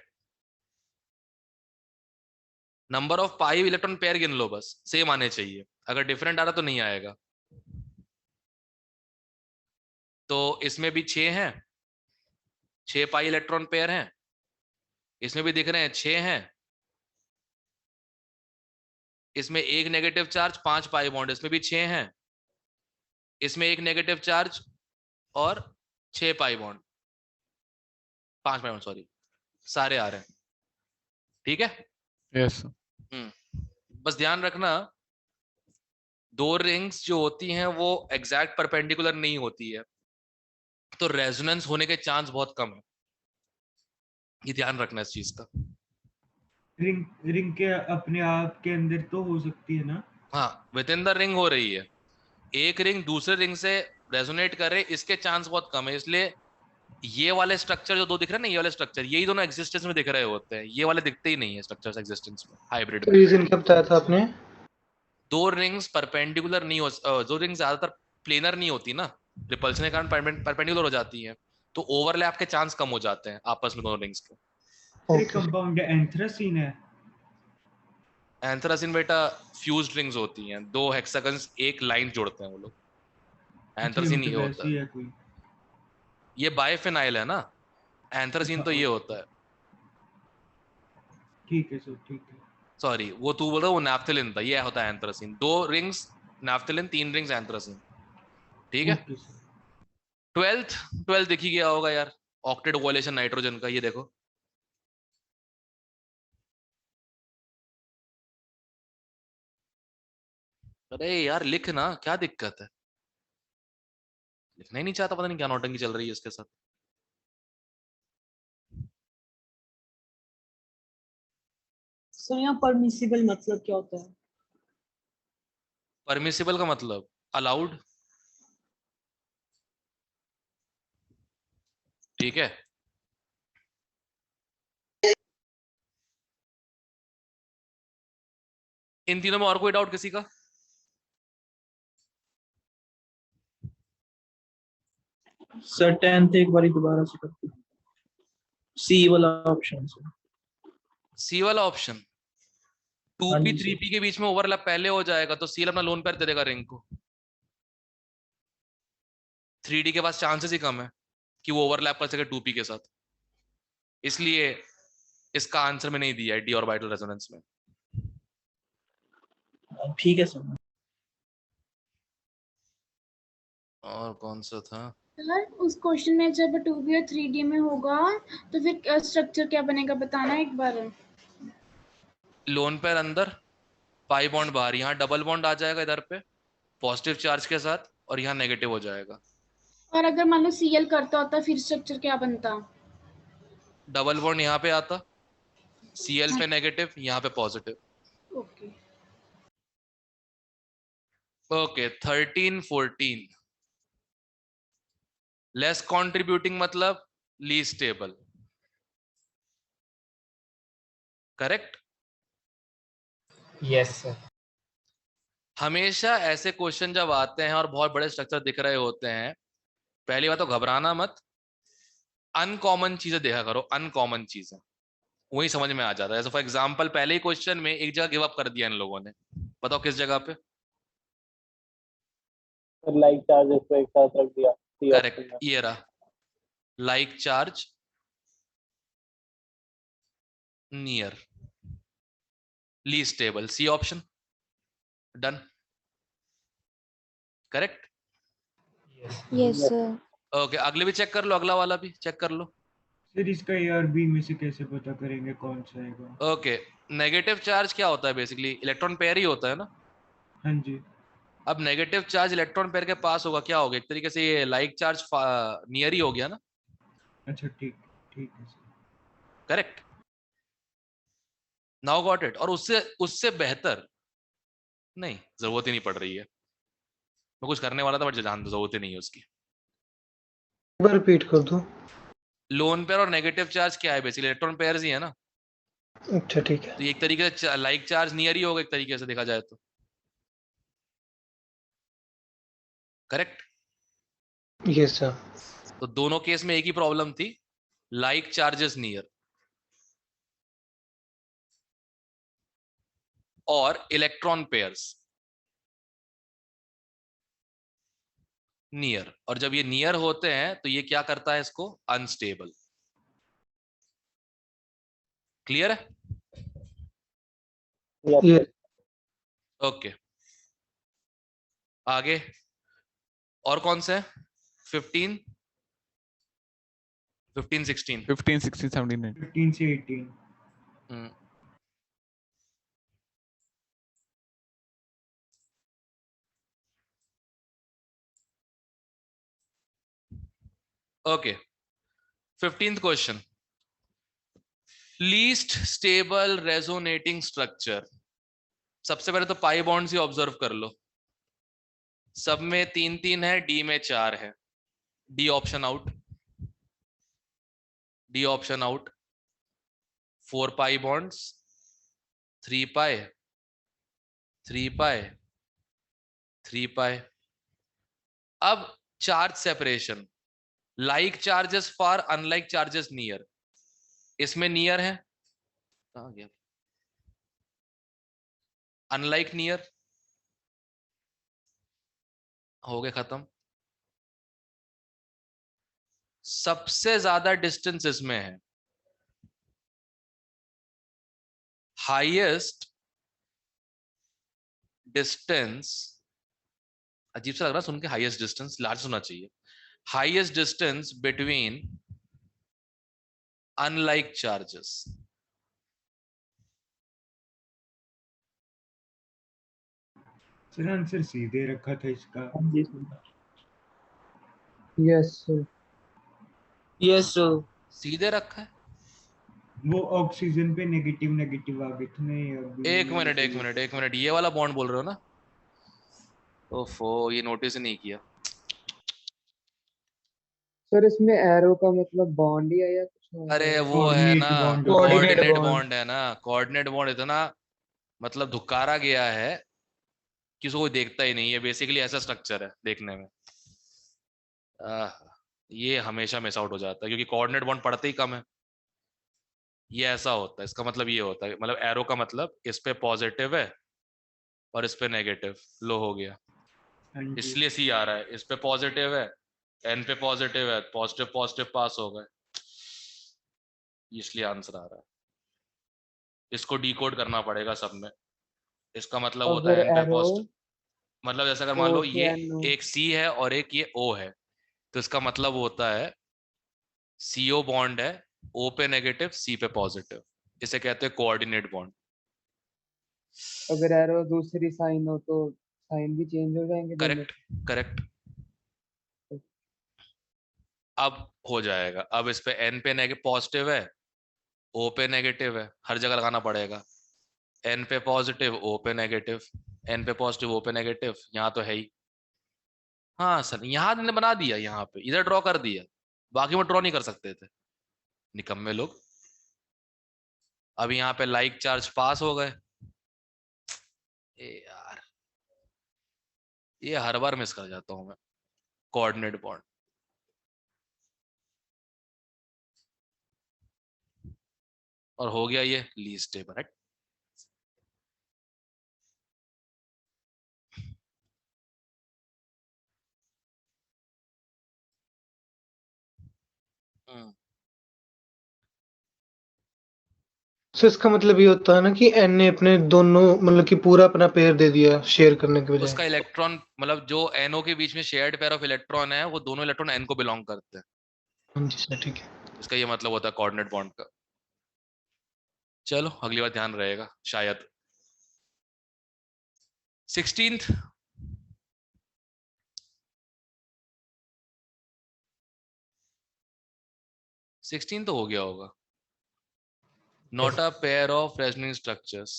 number of pi electron pair गिन लो, बस सेम आने चाहिए। अगर डिफरेंट आ रहा तो नहीं आएगा। तो इसमें भी 6 हैं, 6 पाई इलेक्ट्रॉन पेयर हैं। इसमें भी दिख रहे हैं 6 हैं। इसमें एक नेगेटिव चार्ज 5 पाई बॉन्ड, इसमें भी 6 हैं। इसमें एक नेगेटिव चार्ज और 6 pi bond, 5 pi bond, sorry, सारे आ रहे हैं। ठीक है, यस बस ध्यान रखना 2 रिंग्स जो होती हैं वो एग्जैक्ट परपेंडिकुलर नहीं होती है, तो रेजोनेंस होने के चांस बहुत कम है। ये ध्यान रखना इस चीज का। रिंग के अपने आप के अंदर तो हो सकती है ना? हाँ, विद इन द रिंग हो रही है। एक रिंग दूसरे रिंग से रेजोनेट करे इसके चांस बहुत कम है। इसलिए ये वाले स्ट्रक्चर जो दो दिख रहे हैं ना, ये वाले स्ट्रक्चर, यही दोनों एग्जिस्टेंस में दिख रहे होते हैं। ये वाले दिखते ही नहीं है स्ट्रक्चर्स एग्जिस्टेंस में हाइब्रिड में। रीजन क्या बताया था आपने? 2 रिंग्स परपेंडिकुलर नहीं हो, 2 रिंग्स ज्यादातर प्लेनर नहीं होती ना, रिपल्शन के कारण परपेंडिकुलर हो जाती है, तो ओवरलैप के चांस कम हो जाते हैं आपस में दोनों रिंग्स के। ये कंपाउंड एंथ्रासीन है। एंथ्रासिन बेटा फ्यूज्ड रिंग्स होती हैं, 2 हेक्सागन्स एक लाइन जोड़ते हैं वो लोग। एंथ्रासिन ये होता है, कोई ये बाइफिनाइल है ना, एंथ्रासिन तो ये होता है। ठीक है सर, ठीक है। सॉरी, वो तू बोल रहा है वो नैफ्थेलिन था, ये होता है anthracene. 2 rings naphthalene, 3 rings anthracene. ठीक है। 12th दिख ही गया होगा यार, ऑक्टेट ओवलेशन नाइट्रोजन का, ये देखो। अरे यार लिख ना, क्या दिक्कत है? लिखना ही नहीं चाहता, पता नहीं क्या नौटंकी चल रही है इसके साथ। सर यहाँ परमिसिबल मतलब क्या होता है? परमिसिबल का मतलब अलाउड, ठीक है। इन तीनों में और कोई डाउट किसी का? सर 10th एक बारी दोबारा से करते हैं। सी वाला ऑप्शन सर। सी वाला ऑप्शन, 2p 3p के बीच में ओवरलैप पहले हो जाएगा तो सीएल अपना लोन पेयर दे देगा रिंग को। 3d के पास चांसेस ही कम है कि वो ओवरलैप कर सके 2p के साथ, इसलिए इसका आंसर में नहीं दिया है डी ऑर्बिटल रेजोनेंस में। ठीक है सर। और कौन सा था सर उस क्वेश्चन में जब 2b और 3d में होगा तो फिर स्ट्रक्चर क्या बनेगा बताना एक बार। लोन पेयर अंदर, पाई बॉन्ड बाहर, यहाँ डबल बॉन्ड आ जाएगा इधर पे पॉजिटिव चार्ज के साथ और यहाँ नेगेटिव हो जाएगा। और अगर मान लो सीएल करता होता फिर स्ट्रक्चर क्या बनता? डबल बॉन्ड यहाँ पे आता, सीएल पे नेगेटिव, यहाँ पे positive. Okay okay 13 14 less contributing मतलब least stable, correct? Yes sir. हमेशा ऐसे क्वेश्चन जब आते हैं और बहुत बड़े स्ट्रक्चर दिख रहे होते हैं, पहली बात तो घबराना मत, अनकॉमन चीजें देखा करो, अनकॉमन चीजें वही समझ में आ जाता है। जैसे फॉर एग्जांपल पहले ही क्वेश्चन में एक जगह गिव अप कर दिया इन लोगों ने, बताओ किस जगह पे? लाइक चार्जेस को एक साथ रख दिया। करेक्ट, ये रहा like charge near least stable, C option, done, correct? Yes sir. Okay अगले भी चेक कर लो, अगला वाला भी चेक कर लो। सर इसका ARB में से कैसे पता करेंगे कौन सा आएगा? ओके नेगेटिव चार्ज क्या होता है? बेसिकली इलेक्ट्रॉन पेयर ही होता है ना। हाँ जी। अब नेगेटिव चार्ज इलेक्ट्रॉन पेयर के पास होगा, क्या होगा? एक तरीके से ये लाइक चार्ज नियर ही हो गया ना। अच्छा ठीक है sir. Correct, now got it. और उससे उससे बेहतर नहीं, जरूरत ही नहीं पड़ रही है, मैं कुछ करने वाला था बट जान दो जरूरत ही नहीं है उसकी। एक बार रिपीट कर दो। लोन पेयर और नेगेटिव चार्ज क्या है? बेसिकली इलेक्ट्रॉन पेयर्स ही है ना। अच्छा ठीक है। तो एक तरीके से लाइक चार्ज नियर ही होगा एक तरीके से देखा जाए तो, करेक्ट? Yes sir. तो दोनों केस में एक ही प्रॉब्लम थी, लाइक चार्जेस नियर और इलेक्ट्रॉन पेयर्स नियर। और जब ये नियर होते हैं तो ये क्या करता है? इसको अनस्टेबल। क्लियर है? यस। ओके आगे और कौन से हैं? 15 16 15 16 17 15 से 18। Okay 15th question, least stable resonating structure. सबसे पहले तो पाई बॉन्ड्स ही ऑब्जर्व कर लो, सब में 3 3 है, डी में 4 है। D option out, D option out. 4 pi bonds, 3 पाई, 3 पाई, 3 पाई। अब चार्ज सेपरेशन, लाइक चार्जेस फार अनलाइक चार्जेस नियर। इसमें नियर है, कहां गया? अनलाइक नियर हो गए खत्म। सबसे ज्यादा डिस्टेंस इसमें है, हाईएस्ट डिस्टेंस, अजीब सा लग रहा सुन के, हाईएस्ट डिस्टेंस लार्ज होना चाहिए। Highest distance between unlike charges. Sir answer सीधे रखा था इसका। Yes sir. Yes sir. सीधे रखा है। वो ऑक्सीजन पे नेगेटिव नेगेटिव आ गए थे। नहीं एक मिनट, ये वाला बॉन्ड बोल रहे हो ना? ओफो, ये नोटिस ही नहीं किया। सर इसमें एरो का मतलब बॉन्ड ही है या कुछ और अरे है? वो है ना, Coordinate bond होता है। Coordinate coordinate bond। बॉन्ड है ना। कोऑर्डिनेट बॉन्ड इतना मतलब धुकारा गया है कि उसको कोई देखता ही नहीं है, बेसिकली ऐसा स्ट्रक्चर है देखने में। आह, ये हमेशा मिस आउट हो जाता है क्योंकि कोऑर्डिनेट बॉन्ड पढ़ते ही कम है। ये ऐसा होता है, इसका मतलब ये होता है, मतलब एरो का मतलब इस पे पॉजिटिव है और इस पे नेगेटिव, लो हो गया, हाँ जी। इसलिए सी आ रहा है। इस पे पॉजिटिव है, एन पे पॉजिटिव है, पॉजिटिव पॉजिटिव पास हो गए, इसलिए आंसर आ रहा है। इसको डिकोड करना पड़ेगा सब में। इसका मतलब और होता फिर है एन पे एरो पॉजिटिव, मतलब जैसे अगर मान ओ लो से ये एन हो। एक सी है और एक ये ओ है, तो इसका मतलब होता है सीओ बॉन्ड है, ओ पे नेगेटिव सी पे पॉजिटिव, इसे कहते हैं कोऑर्डिनेट बॉन्ड। अगर एरो दूसरी साइन हो तो साइन भी चेंज हो जाएंगे दोनों। Correct, correct. अब हो जाएगा, अब इस पे एन पे नेगेटिव पॉजिटिव है, ओ पे नेगेटिव है, हर जगह लगाना पड़ेगा। एन पे पॉजिटिव ओ पे नेगेटिव, एन पे पॉजिटिव ओ पे नेगेटिव, यहाँ तो है ही। हाँ सर, यहाँ ने बना दिया, यहाँ पे इधर ड्रॉ कर दिया, बाकी में ड्रॉ नहीं कर सकते थे, निकम्मे लोग। अब यहाँ पे लाइक चार्ज पास हो गए। ए यार, ये हर बार मिस कर जाता हूँ मैं, कोऑर्डिनेट बॉन्ड। और हो गया ये लीस्ट स्टेबल, राइट। सो इसका मतलब ये होता है ना कि एन ने अपने दोनों मतलब कि पूरा अपना पेयर दे दिया शेयर करने के उसका बजाय। इलेक्ट्रॉन मतलब जो एनओ के बीच में शेयर्ड पेयर ऑफ इलेक्ट्रॉन है, वो दोनों इलेक्ट्रॉन एन को बिलोंग करते हैं। हाँ जी सर, ठीक है। इसका ये मतलब होता है कोऑर्डिनेट बॉन्ड का। चलो अगली बार ध्यान रहेगा शायद। 16th, तो हो गया होगा। Not a pair of resonance structures.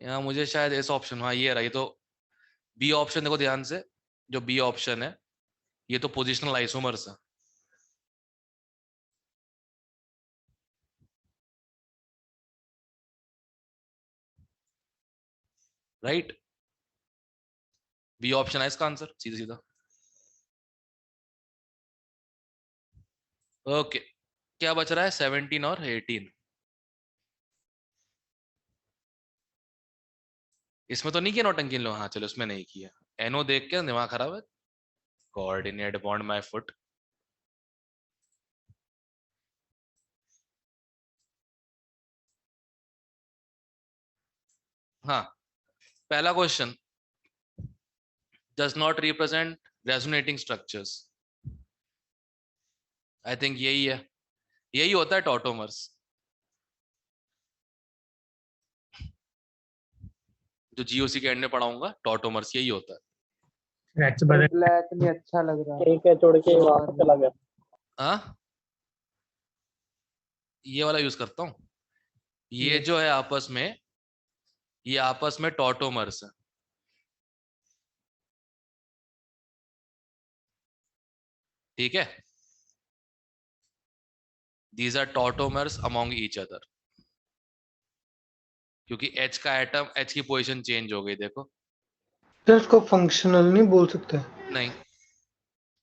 यहाँ मुझे शायद इस ऑप्शन, हाँ ये रहा, ये तो बी ऑप्शन देखो ध्यान से, जो बी ऑप्शन है ये तो पोजिशनल आइसोमर्स है। राइट, बी ऑप्शन है इसका आंसर सीधा सीधा। ओके, क्या बच रहा है 17 और 18। इसमें तो नहीं किया नौटंकी लो, हाँ चलो इसमें नहीं किया। एनओ देख के दिमाग खराब है। Coordinate bond my foot. हाँ, पहला question, does not represent resonating structures. I think यही है, यही होता है टॉटोमर्स। जो जीओसी के एंड में पढ़ाऊंगा, टॉटोमर्स यही होता है। स्क्रैच सर बदल ब्लैक नहीं अच्छा लग रहा। ठीक है, छोड़ के वापस चला गया। हाँ, ये वाला यूज करता हूँ। ये जो है आपस में, ये आपस में टॉटोमर्स है। ठीक है, these are tautomers among each other, क्योंकि H का एटम, H की पोजीशन चेंज हो गई देखो। तो इसको फंक्शनल नहीं बोल सकते? नहीं,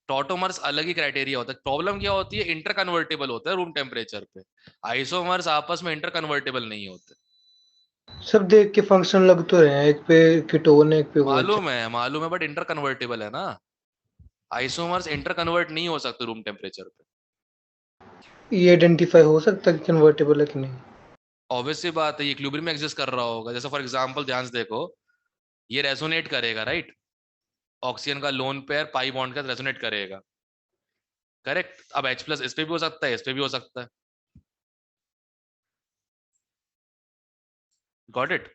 टॉटोमर्स अलग ही क्राइटेरिया होता है। प्रॉब्लम क्या होती है, इंटर कन्वर्टेबल होता है रूम टेम्परेचर पे। आइसोमर्स आपस में इंटर कन्वर्टेबल नहीं होते। सब देख के फंक्शनल लग तो रहे हैं, एक पे कीटोन है एक पे वो है। मालूम है, बट इंटर कन्वर्टेबल है ना। आइसोमर्स इंटर कन्वर्ट नहीं हो सकते रूम टेम्परेचर पे। ये आइडेंटिफाई हो सकता है कि कन्वर्टेबल है कि नहीं? ऑब्वियसली बात है, ये इक्विलिब्रियम में एग्जिस्ट कर रहा होगा। जैसे फॉर एग्जांपल ध्यान से देखो, ये रेजोनेट करेगा, राइट। ऑक्सीजन का लोन पेयर पाई बॉन्ड का रेजोनेट करेगा, करेक्ट। अब H प्लस इस पे भी हो सकता है, इस पे भी हो सकता है। Got it?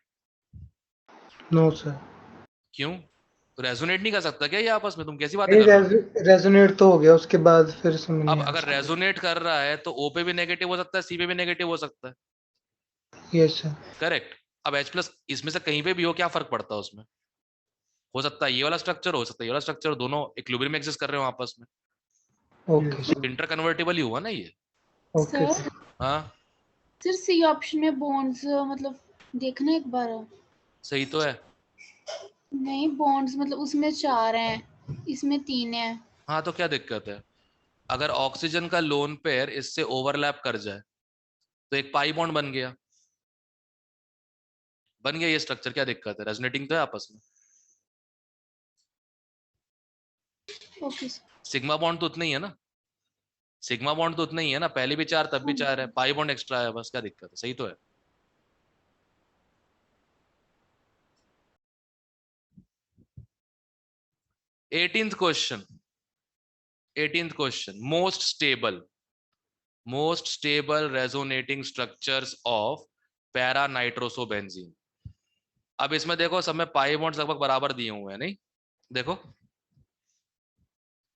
No sir. क्यों, रेजोनेट नहीं कर सकता क्या ये आपस में? तुम कैसी बातें कर रहे हो? रेजोनेट तो हो गया, उसके बाद फिर समझ अब नहीं अगर आया। रेजोनेट कर रहा है तो O पे भी नेगेटिव हो सकता है, C पे भी नेगेटिव हो सकता है, यस सर। करेक्ट। अब H प्लस इसमें से कहीं पे भी हो, क्या फर्क पड़ता है उसमें? हो सकता है ये वाला स्ट्रक्चर, हो सकता है ये वाला स्ट्रक्चर, दोनों इक्विलिब्रियम में एग्जिस्ट कर रहे हो आपस में, ओके सर। इंटर कन्वर्टेबल ही हुआ ना ये। Okay sir sir. हाँ सर सी ऑप्शन में बॉन्ड्स मतलब देखना एक बार। सही तो है। नहीं बॉन्ड्स मतलब उसमें 4 हैं, इसमें 3 है। हाँ तो क्या दिक्कत है? अगर ऑक्सीजन का लोन पेयर इससे ओवरलैप कर जाए तो एक पाई बॉन्ड बन गया, बन गया ये स्ट्रक्चर, क्या दिक्कत है? रेजोनेटिंग तो है आपस में। Okay sir. सिग्मा बॉन्ड तो उतना ही है ना, सिग्मा बॉन्ड तो उतना ही है ना, पहले भी 4 तब भी 4 है, पाई बॉन्ड एक्स्ट्रा है, बस क्या दिक्कत है? सही तो है। Question 18th question, most stable resonating structures of para nitrosobenzene. अब इसमें देखो सब में पाई बॉन्ड्स लगभग बराबर दिए हुए हैं, नहीं? देखो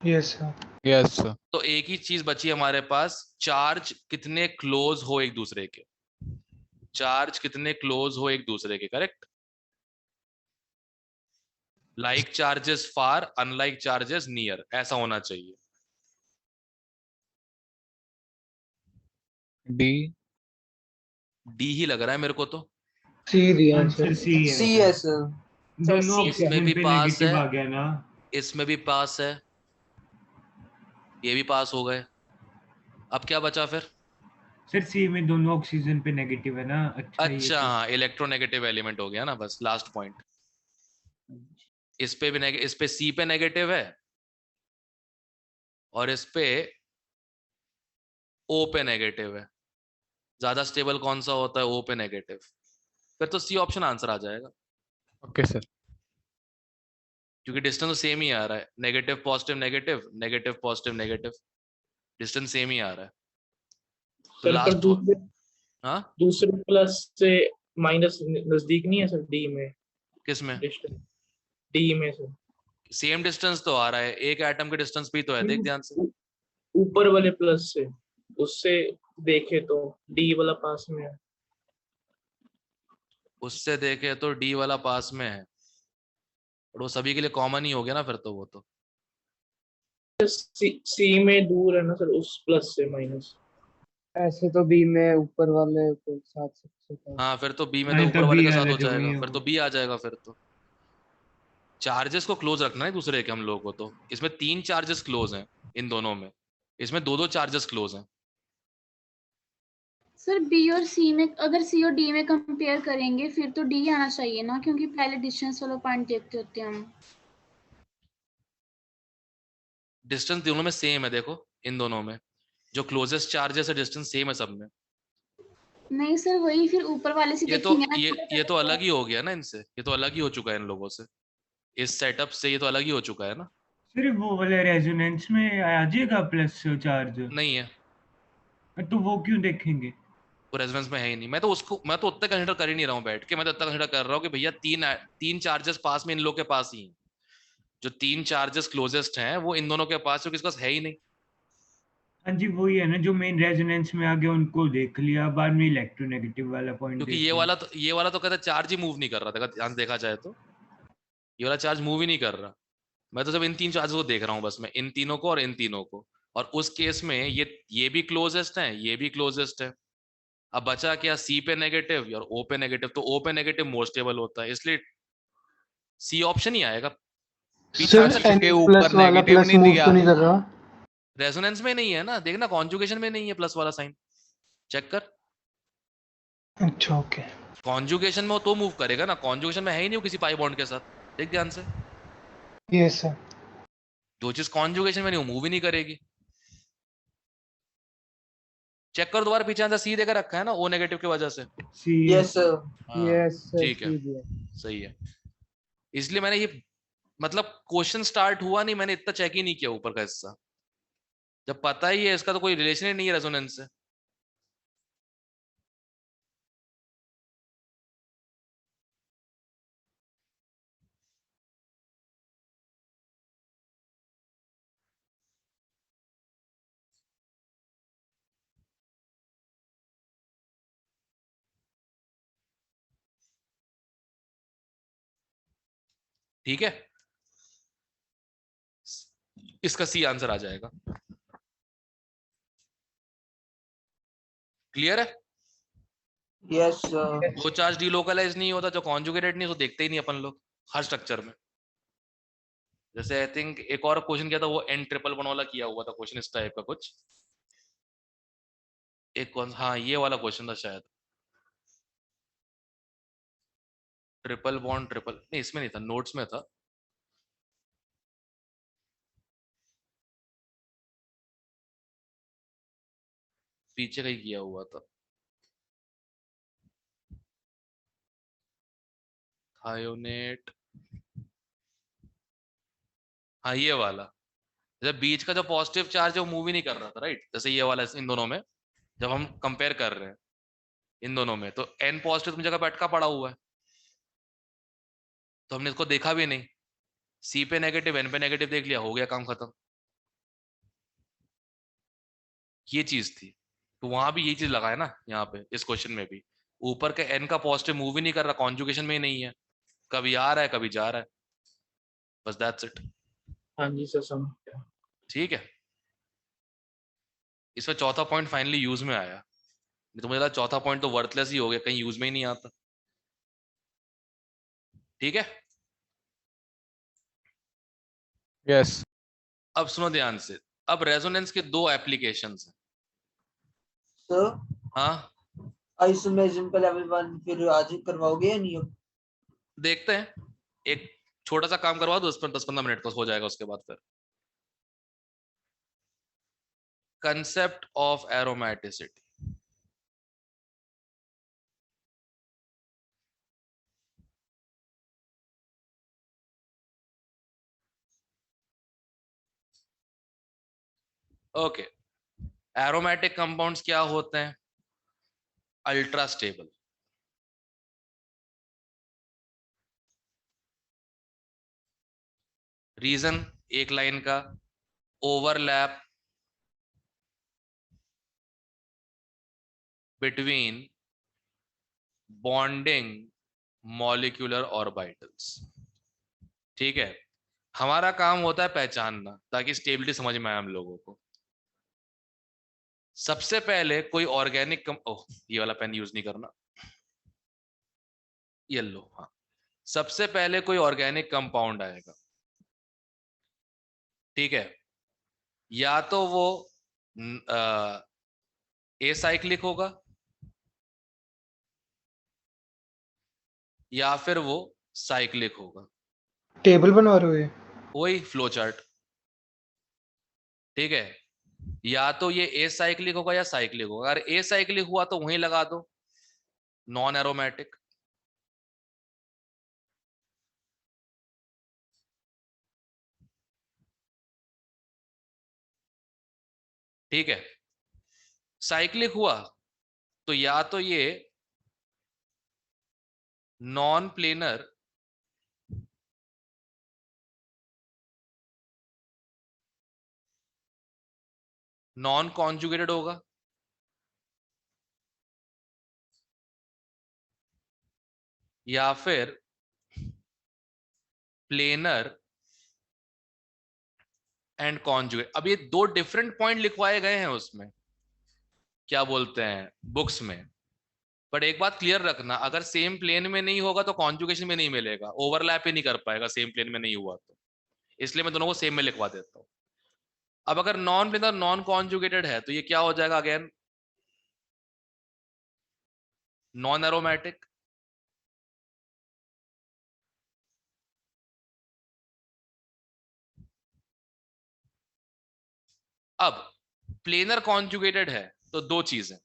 यस सर। Yes sir. तो एक ही चीज बची हमारे पास, चार्ज कितने क्लोज हो एक दूसरे के, चार्ज कितने क्लोज हो एक दूसरे के, करेक्ट? लाइक चार्जेस फार, अनलाइक चार्जेस नियर, ऐसा होना चाहिए। डी। डी ही लग रहा है मेरे को तो। सी दिया आंसर सर। सी है सी सर। है सर। C दोनों है। इसमें ऑक्सीजन भी पे पास नेगेटिव है, आ गया ना। इसमें भी पास है, ये भी पास हो गए। अब क्या बचा फिर? सर सी में दोनों ऑक्सीजन पे नेगेटिव है ना। अच्छा ये अच्छा तो हाँ, इलेक्ट्रोनेगेटिव एलिमेंट हो गया ना, बस लास्ट पॉइंट। इस पे भी इस पे सी पे नेगेटिव है और इस पे ओ पे नेगेटिव है। ज्यादा स्टेबल कौन सा होता है? ओ पे नेगेटिव। फिर तो सी ऑप्शन आंसर आ जाएगा, ओके सर। क्योंकि डिस्टेंस तो सेम ही आ रहा है, negative positive negative, negative positive negative, distance same ही आ रहा है। तो सर पर लास्ट, दूसरे हाँ दूसरे प्लस से माइनस नजदीक नहीं है सर डी में। किस में? डिस्टेंस डी में सर। सेम डिस्टेंस तो आ रहा है, एक एटम के डिस्टेंस भी तो है, देख ध्यान से। ऊपर वाले प्लस से उससे देखे तो डी वाला पास में है। उससे देखे तो डी वाला पास में है, और वो सभी के लिए कॉमन ही हो गया ना फिर तो, वो तो। सी में दूर है ना सर उस प्लस से माइनस। ऐसे तो बी में ऊपर वाले को साथ सकते हैं। हाँ फिर तो बी में तो हाँ ऊपर तो वाले बी के साथ वाला हो जो वही जाएगा, है फिर वो। तो बी आ जाएगा फिर तो। चार्जेस को क्लोज रखना है एक दूसरे के हम लोगों को, तो इसमें 3 चार्जेस क्लोज हैं इन दोनों में, इसमें 2 चार्जेस क्लोज हैं। सर बी और सी में अगर सी और डी में कंपेयर करेंगे फिर तो डी आना चाहिए ना, क्योंकि पहले डिस्टेंस वाला पॉइंट देखते होते हैं हम। डिस्टेंस दोनों में सेम है, देखो इन दोनों में जो क्लोजेस्ट चार्जेस है डिस्टेंस सेम है सब में। नहीं सर वही फिर ऊपर वाले से ये तो देखेंगे ना। ये तो अलग ही हो गया ना इनसे, ये तो अलग ही हो चुका है इन लोगों से, इस सेटअप से ये तो अलग ही हो चुका है ना। सर वो वाले रेजोनेंस में आ जाएगा प्लस चार्ज, नहीं है, तो वो क्यों देखेंगे? वो रेजोनेंस में है ही नहीं। मैं तो उतना कंसिडर कर ही नहीं रहा हूँ बैठ के, मैं तो उतना कंसिडर कर रहा हूँ कि भैया तीन चार्जेस पास में इन लोग के पास ही हैं, जो 3 चार्जेस क्लोजेस्ट हैं वो इन दोनों के पास, जो किसी के पास है ही नहीं। हाँ जी वही है ना, जो मेन रेजोनेंस में आ गया उनको देख लिया, बाद में इलेक्ट्रोनेगेटिव वाला पॉइंट क्योंकि देख लिया। ये वाला तो कहता है चार्ज ही मूव नहीं कर रहा था, ध्यान देखा जाए तो ये वाला चार्ज मूव ही नहीं कर रहा। मैं तो सब इन 3 चार्जेस को देख रहा हूँ बस, मैं इन तीनों को और इन तीनों को, और उस केस में ये भी क्लोजेस्ट है, ये भी क्लोजेस्ट है। अब बचा क्या? सी पे नेगेटिव और ओ पे नेगेटिव, तो ओ पे नेगेटिव मोर स्टेबल होता है, इसलिए सी ऑप्शन ही आएगा। सर अच्छा, एन के प्लस ऊपर वाला नेगेटिव प्लस नहीं मूव दिया। तो नहीं कर रहा। रेजोनेंस में नहीं है ना, देखना कॉन्जुगेशन में नहीं है प्लस वाला साइन, चेक कर। अच्छा ओके। कॉन्जुगेशन में हो तो मूव करेगा ना, कॉन्जुगेशन में है ही नहीं वो किसी पाई बॉन्ड के साथ, देख ध्यान से। Yes sir. जो चीज कॉन्जुगेशन में नहीं वो मूव ही नहीं करेगी। चेक कर दोबारा पीछे, आंसर सी देकर रखा है ना, ओ नेगेटिव की वजह से। सी यस सर। हाँ, यस सर ठीक है, सी दिया। सही है। इसलिए मैंने ये मतलब क्वेश्चन स्टार्ट हुआ नहीं, मैंने इतना चेक ही नहीं किया ऊपर का हिस्सा, जब पता ही है इसका तो कोई रिलेशन ही नहीं है रेजोनेंस से। ठीक है, इसका सी आंसर आ जाएगा। क्लियर है? Yes sir. वो चार्ज डीलोकलाइज नहीं होता जो कॉन्जुगेटेड नहीं, तो देखते ही नहीं अपन लोग हर स्ट्रक्चर में। जैसे आई थिंक एक और क्वेश्चन किया था, वो N ट्रिपल वन वाला किया हुआ था क्वेश्चन इस टाइप का कुछ। एक कौन, हाँ ये वाला क्वेश्चन था शायद, ट्रिपल बॉन्ड ट्रिपल, नहीं इसमें नहीं था, नोट्स में था। पीछे कहीं किया हुआ था, थायोनेट, हाँ ये वाला। जब बीच का जो पॉजिटिव चार्ज है वो मूव ही नहीं कर रहा था, राइट? जैसे ये वाला इन दोनों में जब हम कंपेयर कर रहे हैं इन दोनों में, तो N पॉजिटिव तुम जगह पे अटका पड़ा हुआ है, तो हमने इसको देखा भी नहीं। C पे नेगेटिव, N पे नेगेटिव देख लिया, हो गया काम खत्म। ये चीज थी, तो वहां भी यही चीज लगा है ना, यहाँ पे इस क्वेश्चन में भी ऊपर के N का पॉजिटिव मूव ही नहीं कर रहा, कॉन्जुगेशन में ही नहीं है, कभी आ रहा है कभी जा रहा है, बस दैट्स इट। हाँ जी सर समझ गया। ठीक है, इसमें चौथा पॉइंट फाइनली यूज में आया, नहीं तो मुझे लगा चौथा पॉइंट तो वर्थलेस ही हो गया, कहीं यूज में ही नहीं आता। ठीक है, यस अब सुनो ध्यान से, अब रेजोनेंस के दो एप्लीकेशंस हैं। सर हाँ आइसोमेरिज्म का लेवल 1 फिर आज ही करवाओगे या नहीं? अब देखते हैं, एक छोटा सा काम करवा दो 10-15 मिनट तो हो जाएगा, उसके बाद फिर concept of aromaticity. Okay, aromatic compounds क्या होते हैं? Ultra stable. रीजन एक लाइन का, overlap between bonding molecular orbitals. ठीक है, हमारा काम होता है पहचानना, ताकि स्टेबिलिटी समझ में आए हम लोगों को। सबसे पहले कोई ऑर्गेनिक ओह ये वाला पेन यूज नहीं करना, येलो, हाँ। सबसे पहले कोई ऑर्गेनिक कंपाउंड आएगा, ठीक है, या तो वो एसाइक्लिक होगा या फिर वो साइक्लिक होगा। टेबल बनवा रहे हो ये? वही फ्लो चार्ट, ठीक है, या तो ये एसाइक्लिक होगा या साइक्लिक होगा। अगर एसाइक्लिक हुआ तो वहीं लगा दो नॉन एरोमेटिक, ठीक है। साइक्लिक हुआ तो या तो ये नॉन प्लेनर नॉन कॉन्जुगेटेड होगा, या फिर प्लेनर एंड कॉन्जुगेट। अब ये दो डिफरेंट पॉइंट लिखवाए गए हैं उसमें, क्या बोलते हैं, बुक्स में। बट एक बात क्लियर रखना, अगर सेम प्लेन में नहीं होगा तो कॉन्जुगेशन में नहीं मिलेगा, ओवरलैप ही नहीं कर पाएगा सेम प्लेन में नहीं हुआ तो, इसलिए मैं दोनों को सेम में लिखवा देता हूं। अब अगर नॉन प्लेनर नॉन कॉन्जुगेटेड है तो ये क्या हो जाएगा, अगेन नॉन एरोमेटिक। अब प्लेनर कॉन्जुगेटेड है तो दो चीजें,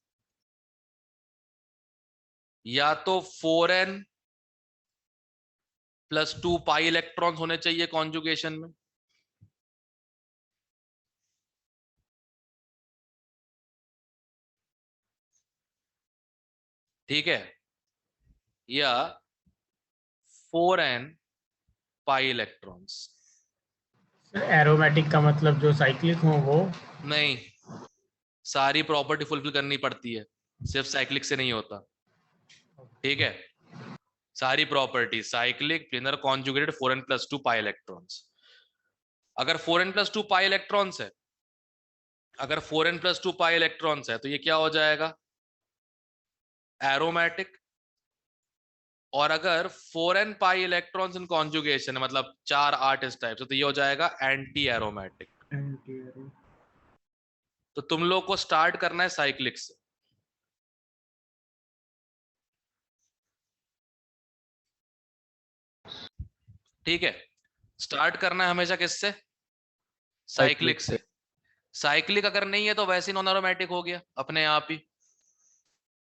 या तो 4n + 2 पाई इलेक्ट्रॉन्स होने चाहिए कॉन्जुगेशन में, ठीक है, या 4n पाई इलेक्ट्रॉन्स। एरोमेटिक का मतलब जो साइक्लिक हो वो? नहीं, सारी प्रॉपर्टी फुलफिल करनी पड़ती है, सिर्फ साइक्लिक से नहीं होता, ठीक है। सारी property cyclic planar conjugated 4n+2 pi electrons. अगर 4n+2 पाई इलेक्ट्रॉन्स है, अगर 4n+2 पाई इलेक्ट्रॉन्स है तो ये क्या हो जाएगा, एरोमेटिक। और अगर 4n pi electrons in conjugation मतलब 4 8 इस टाइप से, तो ये हो जाएगा एंटी एरोमेटिक। तो तुम लोग को स्टार्ट करना है साइक्लिक से। ठीक है, स्टार्ट करना है हमेशा किससे, साइक्लिक से। साइक्लिक अगर नहीं है तो वैसे नॉन एरोमेटिक हो गया अपने आप ही।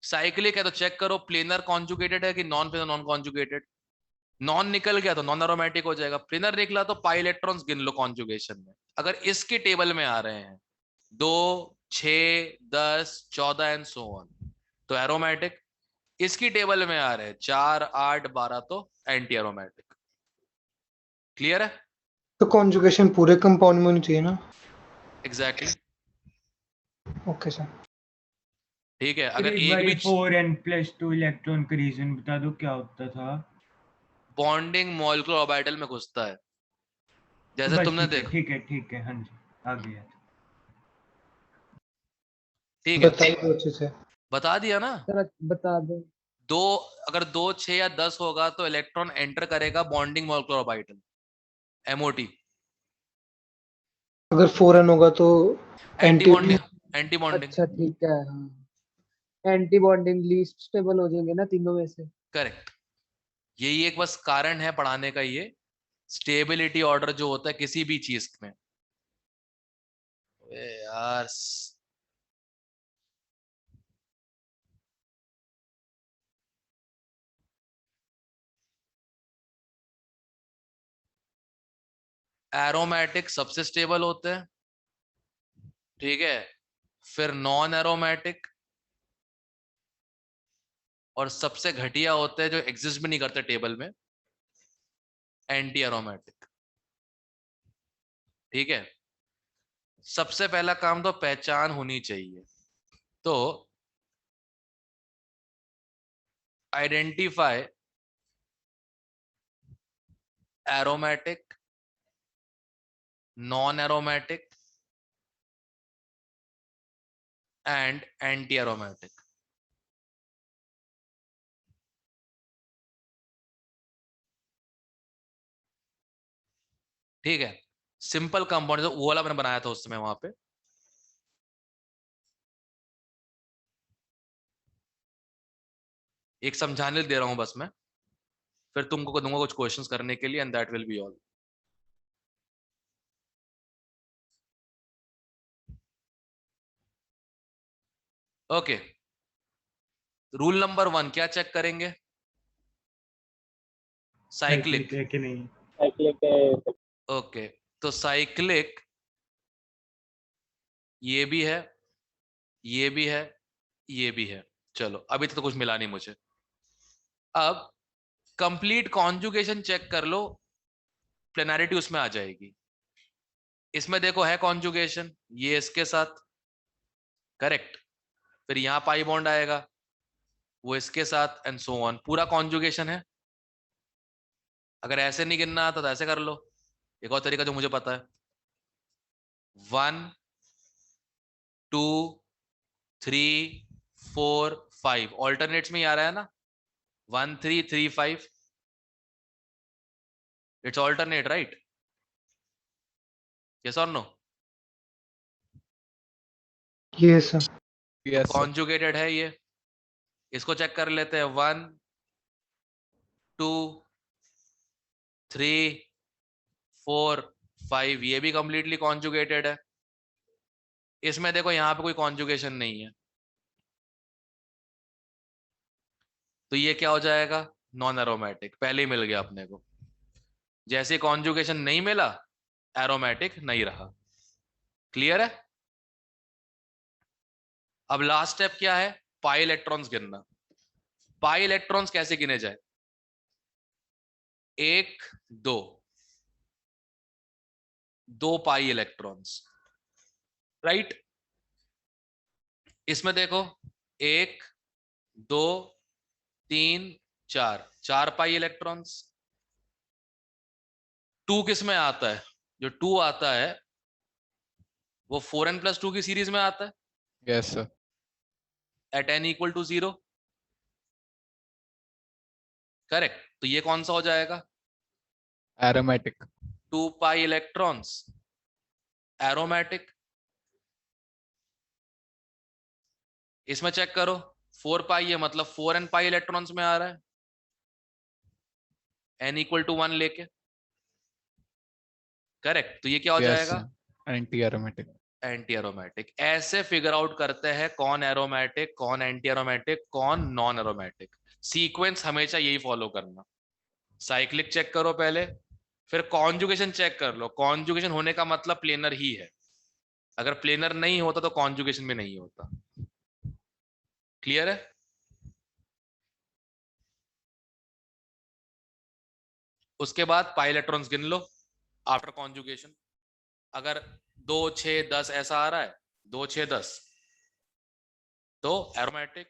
साइक्लिक है तो चेक करो प्लेनर कॉन्जुगेटेड है कि non planar non conjugated. Non निकल गया तो नॉन एरोमेटिक हो जाएगा, प्लेनर निकला तो पाई इलेक्ट्रॉन्स गिन लो कॉन्जुगेशन में। अगर इसके टेबल में आ रहे हैं 2 6 10 14 एंड सो ऑन तो एरोमेटिक। इसकी टेबल में आ रहे हैं 4 8 12 तो एंटी एरोमेटिक। क्लियर है? तो कॉन्जुगेशन पूरे कंपाउंड में होनी चाहिए ना? एग्जैक्टली। Okay sir. ठीक है, अगर अगर एक भी 4n+2 इलेक्ट्रॉन का रीजन बता दो क्या होता था। बॉन्डिंग मॉलिक्यूलर ऑर्बिटल में घुसता है, जैसे बस तुमने ठीक है, देखा। ठीक है, हाँ जी आ गया। ठीक है, बताइए दो अच्छे से। बता दिया ना। सर बता दो। दो, अगर 2 6 या 10 होगा तो इलेक्ट्रॉन एंटर करेगा बॉन्डिंग मॉलिक्यूलर ऑर्बिटल, एमओटी। अगर 4n होगा तो anti anti bonding, anti bonding. अच्छा ठीक है, हाँ एंटी बॉन्डिंग लीस्ट स्टेबल हो जाएंगे ना तीनों में से। करेक्ट। यही एक बस कारण है पढ़ाने का, ये स्टेबिलिटी ऑर्डर जो होता है किसी भी चीज में। यार एरोमेटिक सबसे स्टेबल होते हैं, ठीक है, फिर नॉन एरोमेटिक, और सबसे घटिया होते हैं जो एग्जिस्ट भी नहीं करते टेबल में, एंटी एरोमेटिक। ठीक है, सबसे पहला काम तो पहचान होनी चाहिए। तो identify aromatic, non aromatic and anti aromatic. ठीक है, सिंपल कंपाउंड जो वो वाला मैंने बनाया था उस समय वहां पे। एक समझाने दे रहा हूं बस मैं, फिर तुमको दूंगा कुछ क्वेश्चंस करने के लिए and that will be all. Okay, rule number 1 क्या चेक करेंगे, साइक्लिक है कि नहीं। ओके, तो साइक्लिक ये भी है, ये भी है, ये भी है। चलो अभी तक तो कुछ मिला नहीं मुझे। अब कंप्लीट कॉन्जुगेशन चेक कर लो, प्लेनारिटी उसमें आ जाएगी। इसमें देखो है कॉन्जुगेशन, ये इसके साथ, करेक्ट। फिर यहां पाई बॉन्ड आएगा, वो इसके साथ एंड सो ऑन, पूरा कॉन्जुगेशन है। अगर ऐसे नहीं गिनना आता तो ऐसे कर लो, एक और तरीका जो मुझे पता है, 1 2 3 4 5 ऑल्टरनेट्स में ही आ रहा है ना, 1 3 3 5, इट्स ऑल्टरनेट राइट, यस और नो? ये सर। Yes, sir. कॉन्जुगेटेड है ये, इसको चेक कर लेते हैं, 1 2 3 4 5, ये भी कंप्लीटली कॉन्जुगेटेड है। इसमें देखो यहां पे कोई कॉन्जुगेशन नहीं है, तो ये क्या हो जाएगा, नॉन एरोमेटिक, पहले ही मिल गया अपने को। जैसे कॉन्जुगेशन नहीं मिला, एरोमेटिक नहीं रहा। क्लियर है? अब लास्ट स्टेप क्या है, पाई इलेक्ट्रॉन्स गिनना। पाई इलेक्ट्रॉन्स कैसे गिने जाए, 1 2 2 पाई इलेक्ट्रॉन्स, राइट। इसमें देखो 1 2 3 4 4 पाई इलेक्ट्रॉन्स। 2 किस में आता है? जो 2 आता है वो 4n+2 की सीरीज में आता है Yes, sir. At n equal to 0। Correct. तो ये कौन सा हो जाएगा? Aromatic. 2 पाई इलेक्ट्रॉन्स एरोमेटिक। इसमें चेक करो 4 पाई है, मतलब 4n पाई इलेक्ट्रॉन्स में आ रहा है n इक्वल टू 1 लेके। करेक्ट। तो ये क्या हो Yes, जाएगा? sir. Anti-aromatic. Anti aromatic. ऐसे फिगर आउट करते हैं कौन एरोमेटिक, कौन एंटी एरोमेटिक, कौन नॉन एरोमेटिक। सीक्वेंस हमेशा यही फॉलो करना। साइक्लिक चेक करो पहले, फिर कॉन्जुगेशन चेक कर लो। कॉन्जुगेशन होने का मतलब प्लेनर ही है, अगर प्लेनर नहीं होता तो कॉन्जुगेशन भी नहीं होता। क्लियर है? उसके बाद पाई इलेक्ट्रॉन्स गिन लो आफ्टर कॉन्जुगेशन। अगर 2 6 10 ऐसा आ रहा है, 2 6 10 तो एरोमेटिक,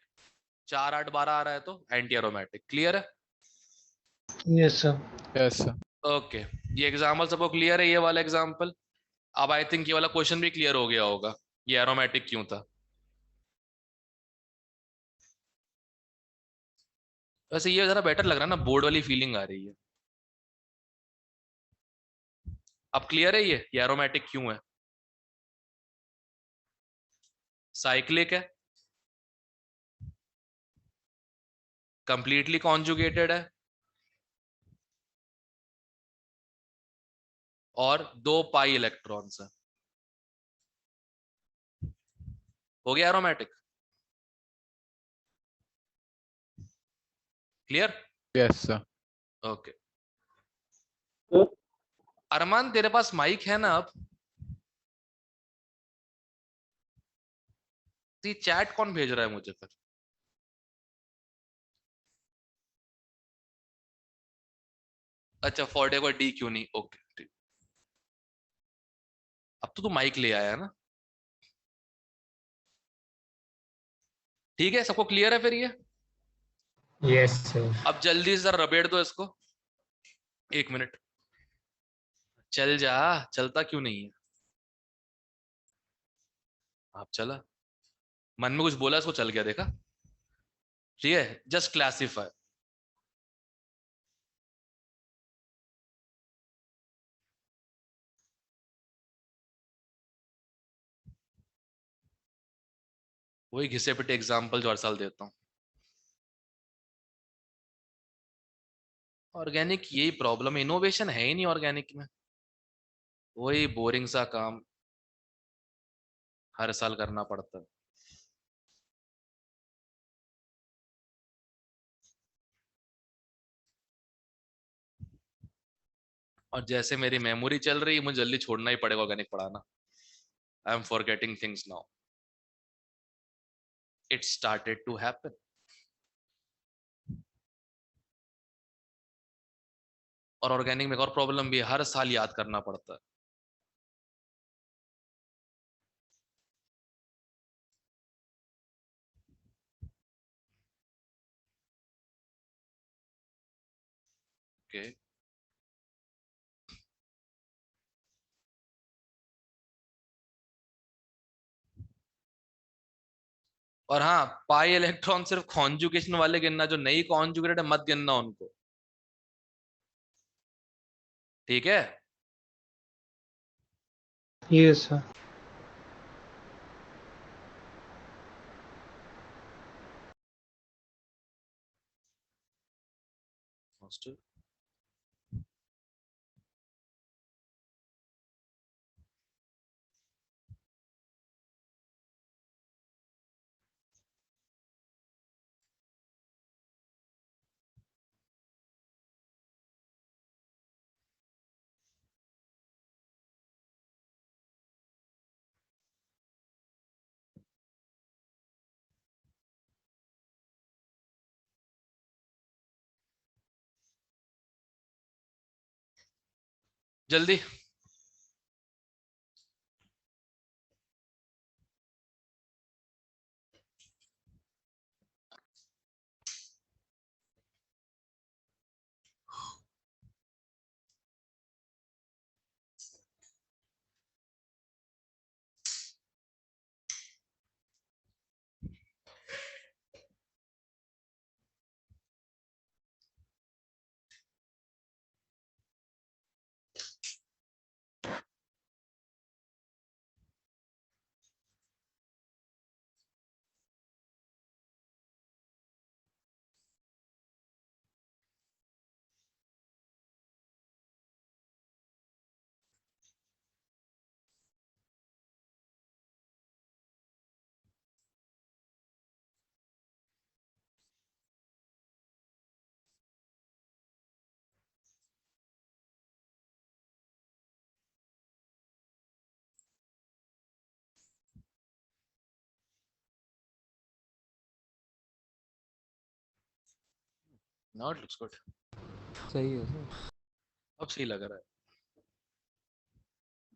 4 8 12 आ रहा है तो एंटी एरोमेटिक। क्लियर है? Yes sir. Yes, sir. Okay ये एग्जाम्पल सबको क्लियर है, ये वाला एग्जाम्पल। अब आई थिंक ये वाला क्वेश्चन भी क्लियर हो गया होगा, ये एरोमेटिक क्यों था। वैसे ये जरा बेटर लग रहा है ना, बोर्ड वाली फीलिंग आ रही है। अब क्लियर है ये एरोमेटिक क्यों है। साइक्लिक है, कंप्लीटली कॉन्जुगेटेड है, और 2 पाई इलेक्ट्रॉन्स है। हो गया aromatic. Clear? Yes, sir. Okay Armaan तेरे पास माइक है ना? अब तो ये चैट कौन भेज रहा है मुझे फिर? अच्छा फॉर को डी क्यों नहीं। ओके ठीक। अब तो तू माइक ले आया है ना। ठीक है, सबको क्लियर है फिर ये? Yes sir. अब जल्दी से जरा रबेड़ दो इसको। 1 मिनट। चल जा, चलता क्यों नहीं है? आप चला, मन में कुछ बोला इसको चल गया, देखा? ठीक है, जस्ट क्लासिफाई। वही घिसे पिटे एग्जाम्पल जो हर साल देता हूँ। ऑर्गेनिक यही प्रॉब्लम, इनोवेशन है ही नहीं ऑर्गेनिक में। वही बोरिंग सा काम हर साल करना पड़ता है। और जैसे मेरी मेमोरी चल रही है, मुझे जल्दी छोड़ना ही पड़ेगा ऑर्गेनिक पढ़ाना। I am forgetting things now, it started to happen. और ऑर्गेनिक में एक और प्रॉब्लम भी है, हर साल याद करना पड़ता है। ओके और हाँ, पाई इलेक्ट्रॉन सिर्फ कॉन्जुगेशन वाले गिनना, जो नहीं कॉन्जुगेटेड है मत गिनना उनको। ठीक है? Yes sir. मास्टर जल्दी। Now it looks good. सही है सर। अब सही लग रहा है।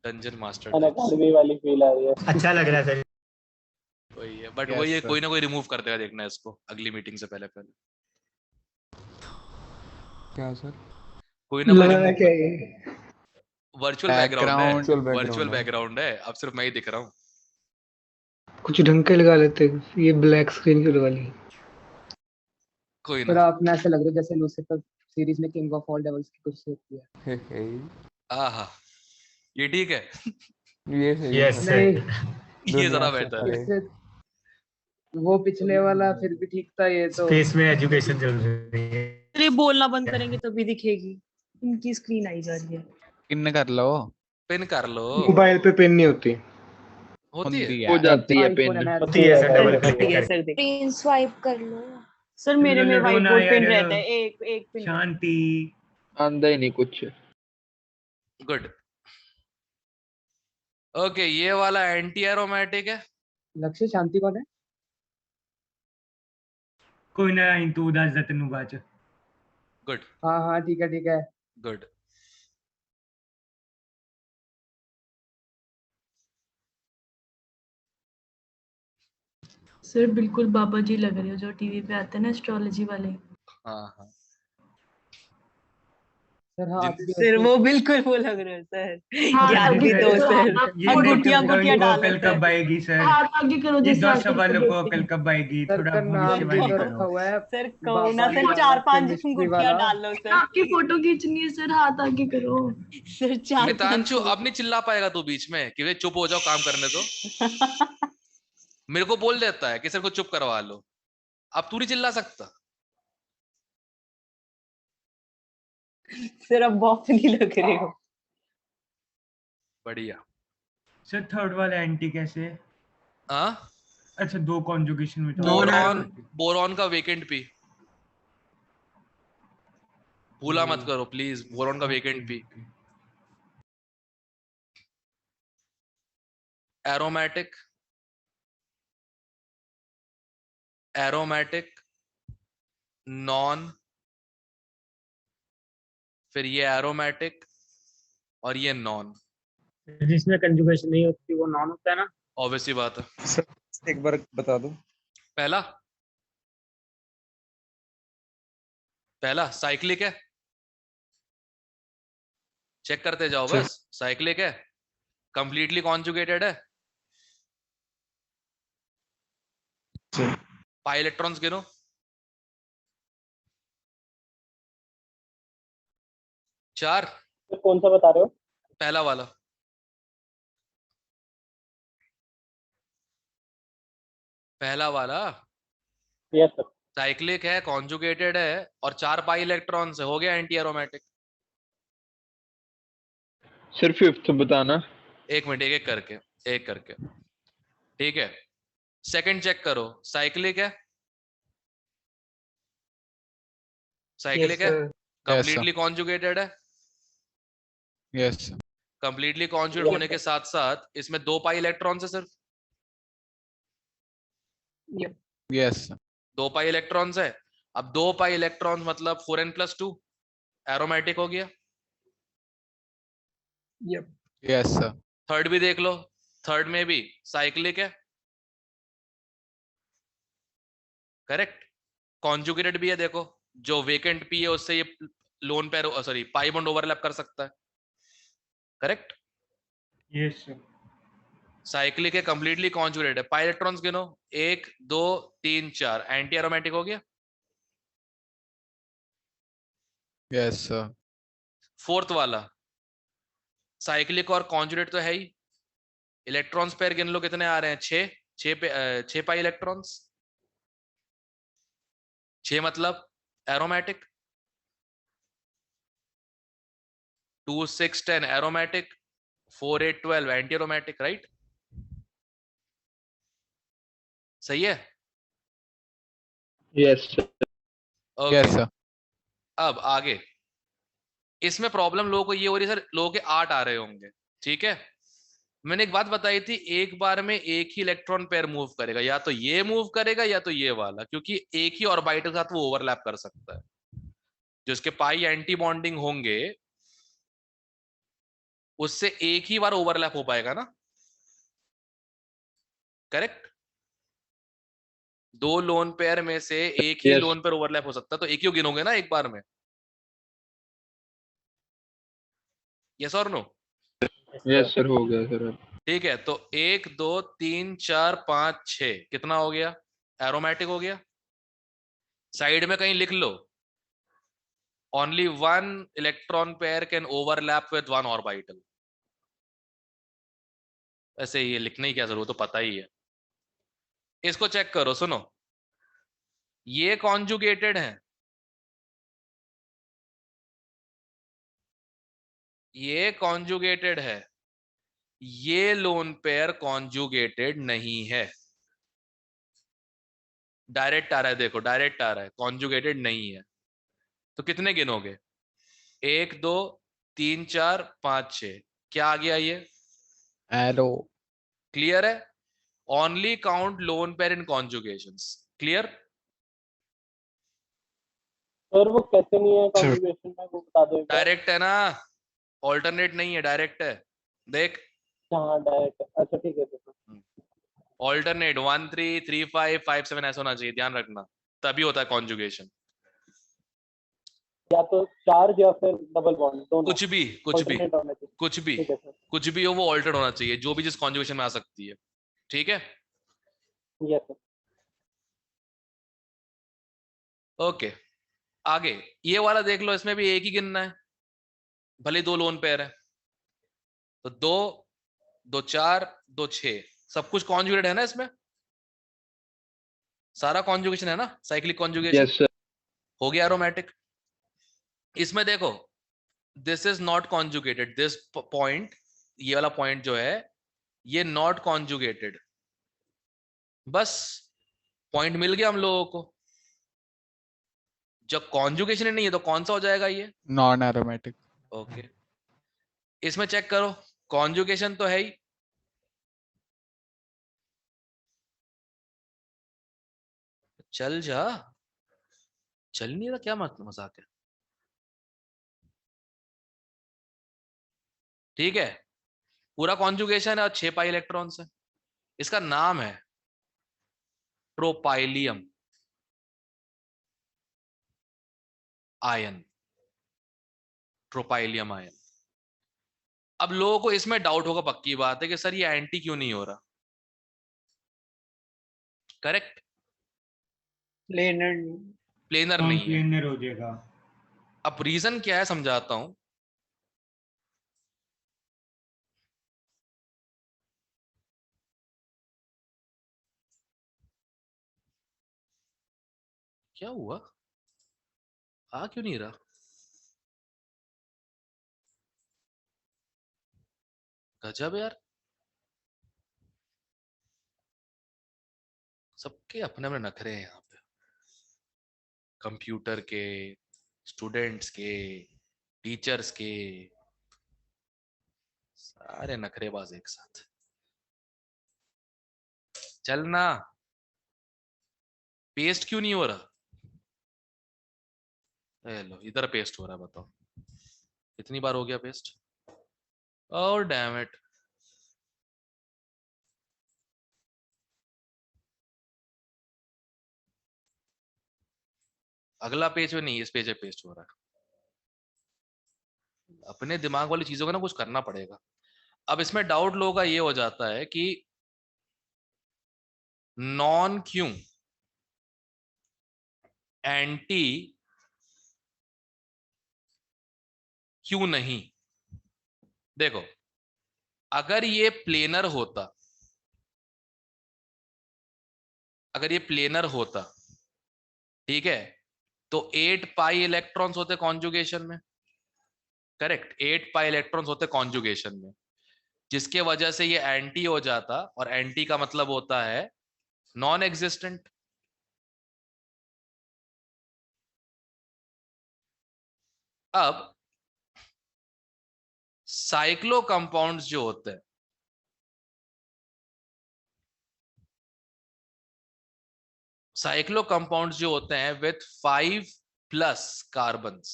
डंजन मास्टर अनअकैडमी वाली फील आ रही है। अच्छा लग रहा है सर। वही है, बट Yes, वही है, sir. कोई ना कोई रिमूव कर देगा, देखना है इसको अगली मीटिंग से पहले पहले। क्या सर? कोई ना कोई लगा रिमूव। क्या ये? वर्चुअल बैकग्राउंड है, Background. वर्चुअल बैकग्राउंड है, अब सिर्फ मैं ही दिख रहा हूँ। कुछ ढंग के लगा लेते, ये ब्लैक स्क्रीन की लगा ली। कोई सर ना। आपने ऐसा लग रहा है जैसे लूसीफर सीरीज में किंग ऑफ ऑल डेविल्स की कुछ होती है। आहा, ये ठीक है। ये सही यस नहीं सर। ये जरा बेहतर है। इससे वो पिछले वाला फिर भी ठीक था, ये तो स्पेस में एजुकेशन चल रही है। अरे बोलना बंद करेंगे तभी दिखेगी। इनकी स्क्रीन आई जा रही है। इन कर लो। पिन कर लो। मोबाइल पे पेन नहीं होती। होती है। हो जाती है iPhone and होती है सर, डबल सर क्लिक ये करके। सर देख। स्क्रीन स्वाइप कर लो। सर मेरे में लड़ो व्हाइट ना बोर्ड पिन यार। रहता है, एक एक पिन। शांति। आंदा ही नहीं कुछ। गुड। ओके, ये वाला एंटी एरोमेटिक है। लक्ष्य शांति कौन है? कोई ना तू उदास जतनु बाच। गुड हाँ हाँ ठीक है ठीक है। गुड। सर बिल्कुल बाबा जी लग रहे हो जो टीवी पे आते हैं ना एस्ट्रोलॉजी वाले। हाँ हाँ। सर हाँ जिन- आपकी सर वजह वो बिल्कुल वो लग रहे हो सर। हाँ, ज्ञान भी दो सर। ये अंगूठियां देखो अंगूठियां इनको डालो अकल कब सर। आएगी सर? हाथ आगे करो ये जैसे 10 आजकल सवालों के को बोलते अकल हैं। कब आएगी? सर थोड़ा का नाम भी भविष्यवाणी तो करो। रखा हुआ है सर कहो ना बाबा सर, जी चार वाला, पांच chemistry अंगूठियां वाला। डाल लो सर। आपकी फोटो खींचनी है सर, हाथ आगे करो। सर चार मितांशु, अब नहीं चिल्ला पाएगा तू बीच में कि वे चुप हो जाओ, काम करने दो। मेरे को बोल देता है कि सर को चुप करवा लो। अब तू नहीं चिल्ला सकता। सर अब बॉप नहीं लग रहे हो। बढ़िया। सर थर्ड वाला एंटी कैसे? हाँ, अच्छा, दो कॉन्जुगेशन में बोरॉन, बोरॉन का वेकेंट पी। भूला मत करो प्लीज, बोरॉन का vacant P. Aromatic, aromatic, non, फिर ये एरोमेटिक और ये नॉन। जिसमें कंजुगेशन नहीं होती वो नॉन होता है ना। ऑब्वियसली बात है। एक बार बता दो। पहला, पहला साइक्लिक है, चेक करते जाओ बस। साइक्लिक है, कंप्लीटली कॉन्जुगेटेड है। पाई इलेक्ट्रॉन्स गिनो। चार। कौन सा बता रहे हो? पहला वाला, पहला वाला यस सर। साइक्लिक है, कॉन्जुगेटेड है और 4 पाई इलेक्ट्रॉन्स है, हो गया एंटी एरोमेटिक। सिर्फ फिफ्थ बताना। एक मिनट, एक एक करके, एक करके। ठीक है, सेकंड चेक करो। साइक्लिक है, साइक्लिक है, कंप्लीटली कॉन्जुगेटेड है। यस कंप्लीटली कॉन्जुगेट होने के साथ साथ इसमें 2 पाई इलेक्ट्रॉन्स है सिर्फ। यस 2 पाई इलेक्ट्रॉन्स है। अब 2 पाई इलेक्ट्रॉन्स मतलब 4n+2 एरोमेटिक हो गया। Yes sir. थर्ड भी देख लो, थर्ड में भी साइक्लिक है, करेक्ट। कॉन्जुगेटेड भी है, देखो जो वेकेंट पी है उससे ये lone pair, sorry pi bond overlap कर सकता है, करेक्ट। Yes sir. साइक्लिक है, कंप्लीटली कॉन्जुगेटेड है। पाई इलेक्ट्रॉन्स गिनो, 1 2 3 4, एंटी एरोमेटिक हो गया। Yes sir. फोर्थ वाला साइक्लिक और कॉन्जुगेट तो है ही। इलेक्ट्रॉन्स पेयर गिन लो कितने आ रहे हैं, 6 पाई इलेक्ट्रॉन्स। 6 मतलब aromatic, 2 6 10 aromatic, 4 8 12 anti aromatic, right. सही है। Yes okay yes sir. अब आगे इसमें प्रॉब्लम लोगों को ये हो रही है, सर लोगों के 8 आ रहे होंगे, ठीक है। मैंने एक बात बताई थी, एक बार में एक ही इलेक्ट्रॉन पेयर मूव करेगा, या तो ये मूव करेगा या तो ये वाला, क्योंकि एक ही ऑर्बिटल के साथ वो ओवरलैप कर सकता है। जिसके पाई एंटी बॉन्डिंग होंगे उससे एक ही बार ओवरलैप हो पाएगा ना, करेक्ट? दो लोन पेयर में से एक ही Yes. लोन पेयर ओवरलैप हो सकता है, तो एक ही गिनोगे ना एक बार में, यस और नो? यस सर, हो गया सर। ठीक है, तो 1 2 3 4 5 6 कितना हो गया? एरोमेटिक हो गया। साइड में कहीं लिख लो, only one electron pair can overlap with one orbital. ऐसे ये लिखने की क्या जरूरत, तो पता ही है। इसको चेक करो, सुनो, ये कॉन्जुगेटेड है, ये कॉन्जुगेटेड है, ये लोन पेयर कॉन्जुगेटेड नहीं है। डायरेक्ट आ रहा है, देखो डायरेक्ट आ रहा है, कॉन्जुगेटेड नहीं है। तो कितने गिनोगे? 1 2 3 4 5 6, क्या आ गया ये? एरो। क्लियर है? ओनली काउंट लोन पेयर इन कॉन्जुगेशंस। क्लियर? सर वो कैसे नहीं है कॉन्जुगेशन में, वो बता दो। डायरेक्ट है ना, ऑल्टरनेट नहीं है, डायरेक्ट है। देख, हाँ डायरेक्ट, अच्छा ठीक है सर। ऑल्टरनेट 1 3 3 5 5 7 ऐसा होना चाहिए, ध्यान रखना, तभी होता है कॉन्जुगेशन। या तो चार्ज या फिर डबल बॉन्ड, दोनों कुछ भी कुछ भी alternate होने चाहिए। कुछ भी ठीक है सर। कुछ भी हो, वो ऑल्टर्ड होना चाहिए, जो भी जिस कॉन्जुगेशन में आ सकती है। ठीक है, यस सर। ओके। आगे ये वाला देख लो, इसमें भी एक ही गिनना है, भले दो लोन पेयर है। तो 2 2 4 2 6 सब कुछ कॉन्जुगेटेड है ना, इसमें सारा कॉन्जुगेशन है ना, साइक्लिक कॉन्जुगेशन। Yes sir. हो गया एरोमेटिक। इसमें देखो, this is not conjugated, this point, ये वाला पॉइंट जो है ये नॉट कॉन्जुगेटेड। बस पॉइंट मिल गया हम लोगों को। जब कॉन्जुगेशन ही नहीं है तो कौन सा हो जाएगा ये? Non aromatic. ओके, इसमें चेक करो, कॉन्जुगेशन तो है ही, चल जा, चल नहीं रहा, क्या मजाक है? ठीक है, पूरा कॉन्जुगेशन है और 6 पाई इलेक्ट्रॉन्स है। इसका नाम है ट्रोपाइलियम आयन, ट्रोपाइलियम आयन। अब लोगों को इसमें डाउट होगा, पक्की बात है, कि सर ये एंटी क्यों नहीं हो रहा? करेक्ट, प्लेनर प्लेनर नहीं है। प्लेनर हो जाएगा। अब रीजन क्या है समझाता हूं। क्या हुआ, आ क्यों नहीं रहा? गजब यार, सबके अपने अपने नखरे हैं यहाँ पे, कंप्यूटर के, स्टूडेंट्स के, टीचर्स के, सारे नखरेबाज एक साथ। चलना, पेस्ट क्यों नहीं हो रहा? लो इधर पेस्ट हो रहा है, बताओ कितनी बार हो गया पेस्ट? और डैम इट, अगला पेज में नहीं, इस पेज पे पेस्ट हो रहा है। अपने दिमाग वाली चीजों का ना कुछ करना पड़ेगा। अब इसमें डाउट लोगों का ये हो जाता है कि नॉन क्यों, एंटी क्यों नहीं? देखो, अगर ये प्लेनर होता, अगर ये प्लेनर होता, ठीक है, तो 8 पाई इलेक्ट्रॉन्स होते कॉन्जुगेशन में, करेक्ट, 8 पाई इलेक्ट्रॉन्स होते कॉन्जुगेशन में, जिसके वजह से ये एंटी हो जाता, और एंटी का मतलब होता है नॉन एग्जिस्टेंट। अब साइक्लो कंपाउंड्स जो होते हैं, साइक्लो कंपाउंड्स जो होते हैं विथ 5 प्लस कार्बन्स,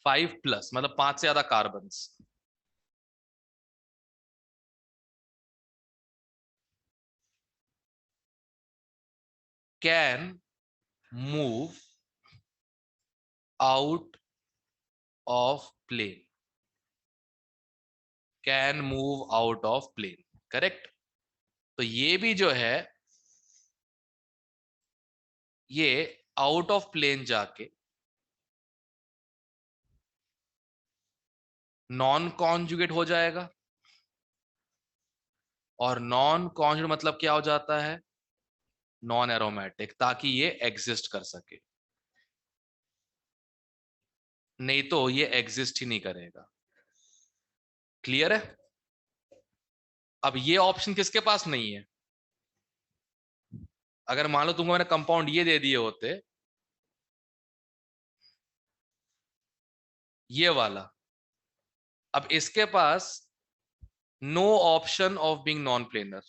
5 प्लस मतलब 5 से ज्यादा carbons, can move out of plane, can move out of plane, correct. तो ये भी जो है ये आउट ऑफ प्लेन जाके नॉन कॉन्जुगेट हो जाएगा, और नॉन कॉन्जुगेट मतलब क्या हो जाता है, नॉन एरोमेटिक, ताकि ये एग्जिस्ट कर सके, नहीं तो ये एग्जिस्ट ही नहीं करेगा। क्लियर है? अब ये ऑप्शन किसके पास नहीं है? अगर मान लो तुमको मैंने कंपाउंड ये दे दिए होते, ये वाला, अब इसके पास no option of being non planar.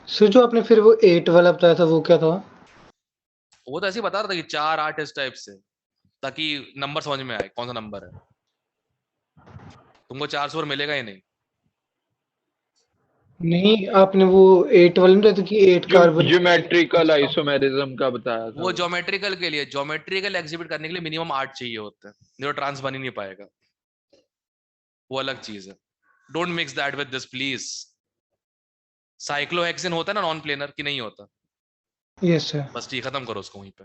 Sir जो आपने फिर वो 8 वाला बताया था वो क्या था? वो तो ऐसे ही बता रहा था कि 4 8 इस टाइप से, ताकि नंबर समझ में आए कौन सा नंबर है। तुमको 400 पर मिलेगा ही नहीं। नहीं, आपने वो 8 वाले में रहता कि 8 कार्बन ज्योमेट्रिकल आइसोमेरिज्म का बताया था। वो ज्योमेट्रिकल के लिए, ज्योमेट्रिकल एग्जिबिट करने के लिए मिनिमम 8 चाहिए होते हैं, नहीं तो ट्रांस बन ही नहीं पाएगा, वो अलग चीज है। Don't mix that with this please. Cyclohexane होता है ना नॉन प्लेनर, कि नहीं होता? Yes sir. बस ठीक, खत्म करो उसको वहीं पे।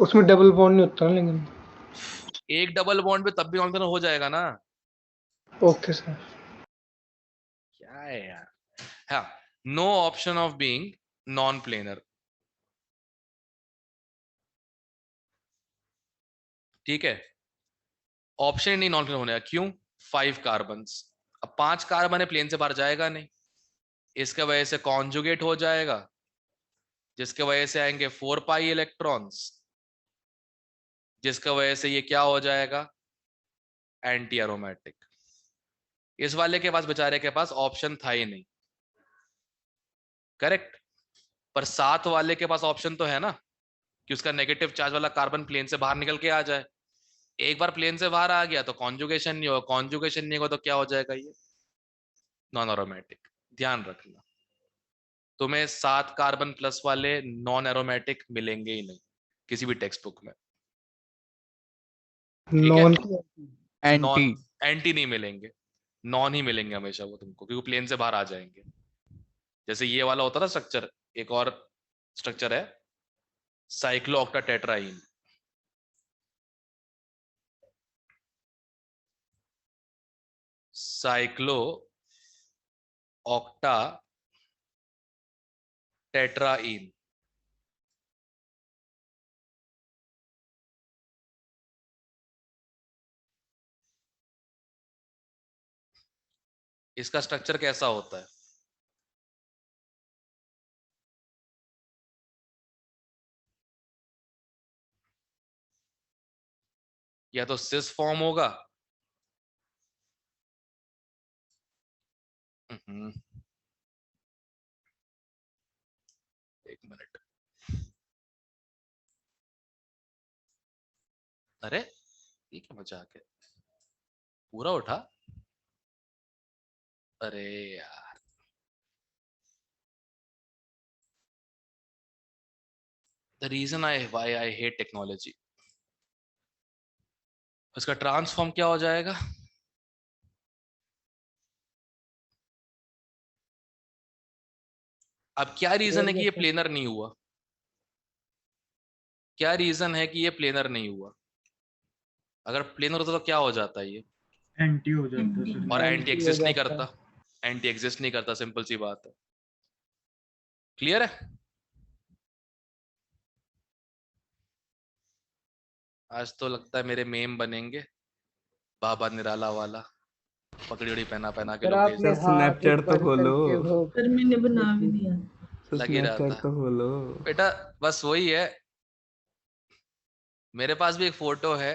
उसमें डबल बॉन्ड नहीं होता ना, लेकिन एक डबल बॉन्ड पे तब भी नॉन प्लेनर हो जाएगा ना। Okay sir. क्या है यार। हाँ, no option of being non planar, ठीक है। ऑप्शन नहीं नॉन प्लेनर होने का, क्यों? 5 कार्बन्स, अब 5 कार्बन है, प्लेन से बाहर जाएगा नहीं, इसके वजह से कॉन्जुगेट हो जाएगा, जिसके वजह से आएंगे 4 पाई इलेक्ट्रॉन्स, जिसके वजह से ये क्या हो जाएगा, एंटी एरोमेटिक। इस वाले के पास, बेचारे के पास ऑप्शन था ही नहीं, करेक्ट। पर 7 वाले के पास ऑप्शन तो है ना, कि उसका नेगेटिव चार्ज वाला कार्बन प्लेन से बाहर निकल के आ जाए। एक बार प्लेन से बाहर आ गया तो कॉन्जुगेशन नहीं होगा, कॉन्जुगेशन नहीं होगा तो क्या हो जाएगा, ये नॉन एरोमेटिक। ध्यान रखना, तुम्हें 7 कार्बन प्लस वाले नॉन एरोमेटिक मिलेंगे ही नहीं किसी भी टेक्स्ट बुक में, नॉन एंटी एंटी नहीं मिलेंगे, नॉन ही मिलेंगे हमेशा वो तुमको, क्योंकि प्लेन से बाहर आ जाएंगे। जैसे ये वाला होता था स्ट्रक्चर, एक और स्ट्रक्चर है साइक्लोऑक्टाटेट्राईन, साइक्लो ऑक्टा टेट्राईन, इसका स्ट्रक्चर कैसा होता है? या तो सिस फॉर्म होगा, एक मिनट, अरे ये क्या मजाक है, पूरा उठा, अरे यार, the reason why I hate technology. उसका ट्रांसफॉर्म क्या हो जाएगा, अब क्या रीजन है कि ये प्लेनर नहीं हुआ, क्या रीजन है कि ये प्लेनर नहीं हुआ? अगर प्लेनर होता तो क्या हो जाता है, ये एंटी हो जाता है सर। और एंटी एग्जिस्ट नहीं करता, एंटी एग्जिस्ट नहीं करता, सिंपल सी बात है। क्लियर है? आज तो लगता है मेरे मेम बनेंगे, बाबा निराला वाला, पगड़ी उड़ी पहना पहना के सर लोग आपने भेजते स्नैपचैट तो खोलो। सर मैंने बना भी दिया। लगी रहता तो खोलो बेटा, बस वही है। मेरे पास भी एक फोटो है,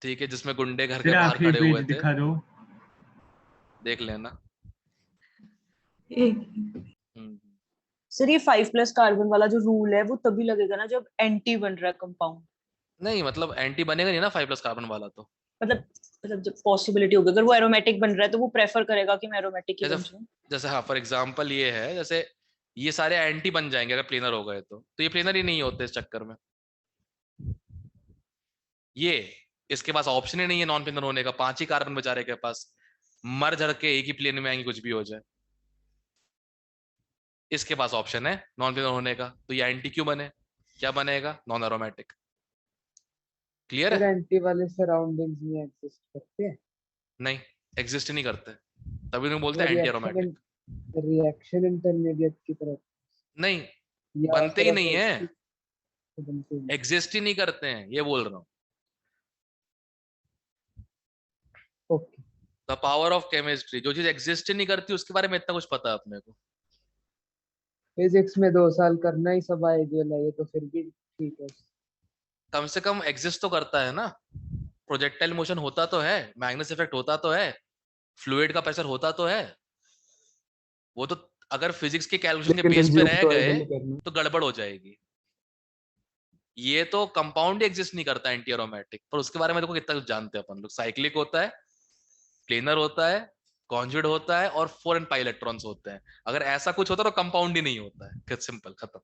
ठीक है, जिसमें गुंडे घर के सर बाहर आखिरी खड़े हुए पेज थे, दिखा दो। देख लेना। एक सर ये 5+ कार्बन वाला जो रूल है वो तभी लगेगा ना जब एंटी बन रहा है कंपाउंड। नहीं मतलब एंटी बनेगा नहीं ना 5+ कार्बन वाला तो। मतलब जब पॉसिबिलिटी होगी, अगर वो एरोमेटिक बन रहा है तो वो प्रेफर करेगा कि मैं एरोमेटिक ही बन जैसे जाऊं। जैसे हाँ फॉर एग्जांपल ये है, जैसे ये सारे एंटी बन जाएंगे अगर प्लेनर हो गए तो ये प्लेनर ही नहीं होते इस चक्कर में। ये इसके पास ऑप्शन ही नहीं है नॉन प्लेनर होने का, 5 ही कार्बन बेचारे के पास, मर झड़ के एक ही प्लेन में आएंगे कुछ भी हो जाए। इसके पास ऑप्शन है नॉन प्लेनर होने का, तो ये एंटी क्यों बने, क्या बनेगा, नॉन एरोमेटिक। क्लियर फिर है? एंटी वाले सराउंडिंग्स में एग्जिस्ट करते हैं? नहीं एग्जिस्ट ही नहीं करते, तभी तो बोलते हैं एंटी एरोमेटिक। रिएक्शन इंटरमीडिएट की तरफ नहीं या बनते ही सिर्फ नहीं है, बनते हैं? एग्जिस्ट ही नहीं करते हैं, ये बोल रहा हूँ। Okay. The power of chemistry, जो चीज एग्जिस्ट ही नहीं करती उसके बारे में इतना कुछ पता है अपने को। फिजिक्स में 2 साल करना ही सब आइडियल है, ये तो फिर भी ठीक है। कम से कम एग्जिस्ट तो करता है ना, प्रोजेक्टाइल मोशन होता तो है, मैग्नेस इफेक्ट होता तो है, फ्लूइड का प्रेशर होता तो है। वो तो अगर फिजिक्स के कैलकुलेशन के बेस पे रह गए तो गड़बड़ हो जाएगी। ये तो कंपाउंड ही एग्जिस्ट नहीं करता एंटी एरोमेटिक, पर उसके बारे में देखो कितना कुछ जानते हैं अपन लोग। साइक्लिक होता है, प्लेनर होता है, कॉन्जुगेट होता है और 4 and pi इलेक्ट्रॉन्स होते हैं। अगर ऐसा कुछ होता तो कंपाउंड ही नहीं होता है, सिंपल खत्म।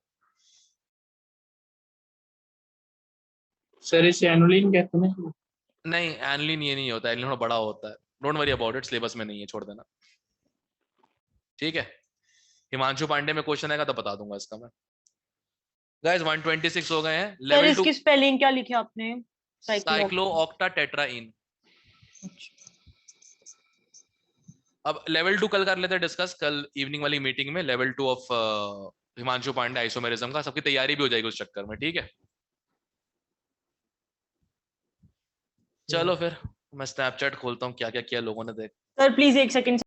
सर इसे एनुलिन कहते हैं ना? नहीं एनिलीन ये नहीं होता, एनिलीन थोड़ा बड़ा होता है, don't worry about it, syllabus में नहीं है, छोड़ देना। ठीक है, हिमांशु पांडे में क्वेश्चन आएगा तो बता दूंगा इसका मैं। गाइस 126 हो गए हैं। सर लेवल 2 इसकी स्पेलिंग क्या लिखी आपने? Cyclooctatetraene. अब लेवल 2 कल कर लेते हैं डिस्कस, कल इवनिंग वाली मीटिंग में लेवल 2 ऑफ हिमांशु पांडे आइसोमेरिज्म का, सबकी तैयारी भी हो जाएगी उस चक्कर में। ठीक है चलो फिर मैं स्नैपचैट खोलता हूँ क्या क्या किया लोगों ने, देख। Sir please 1 second.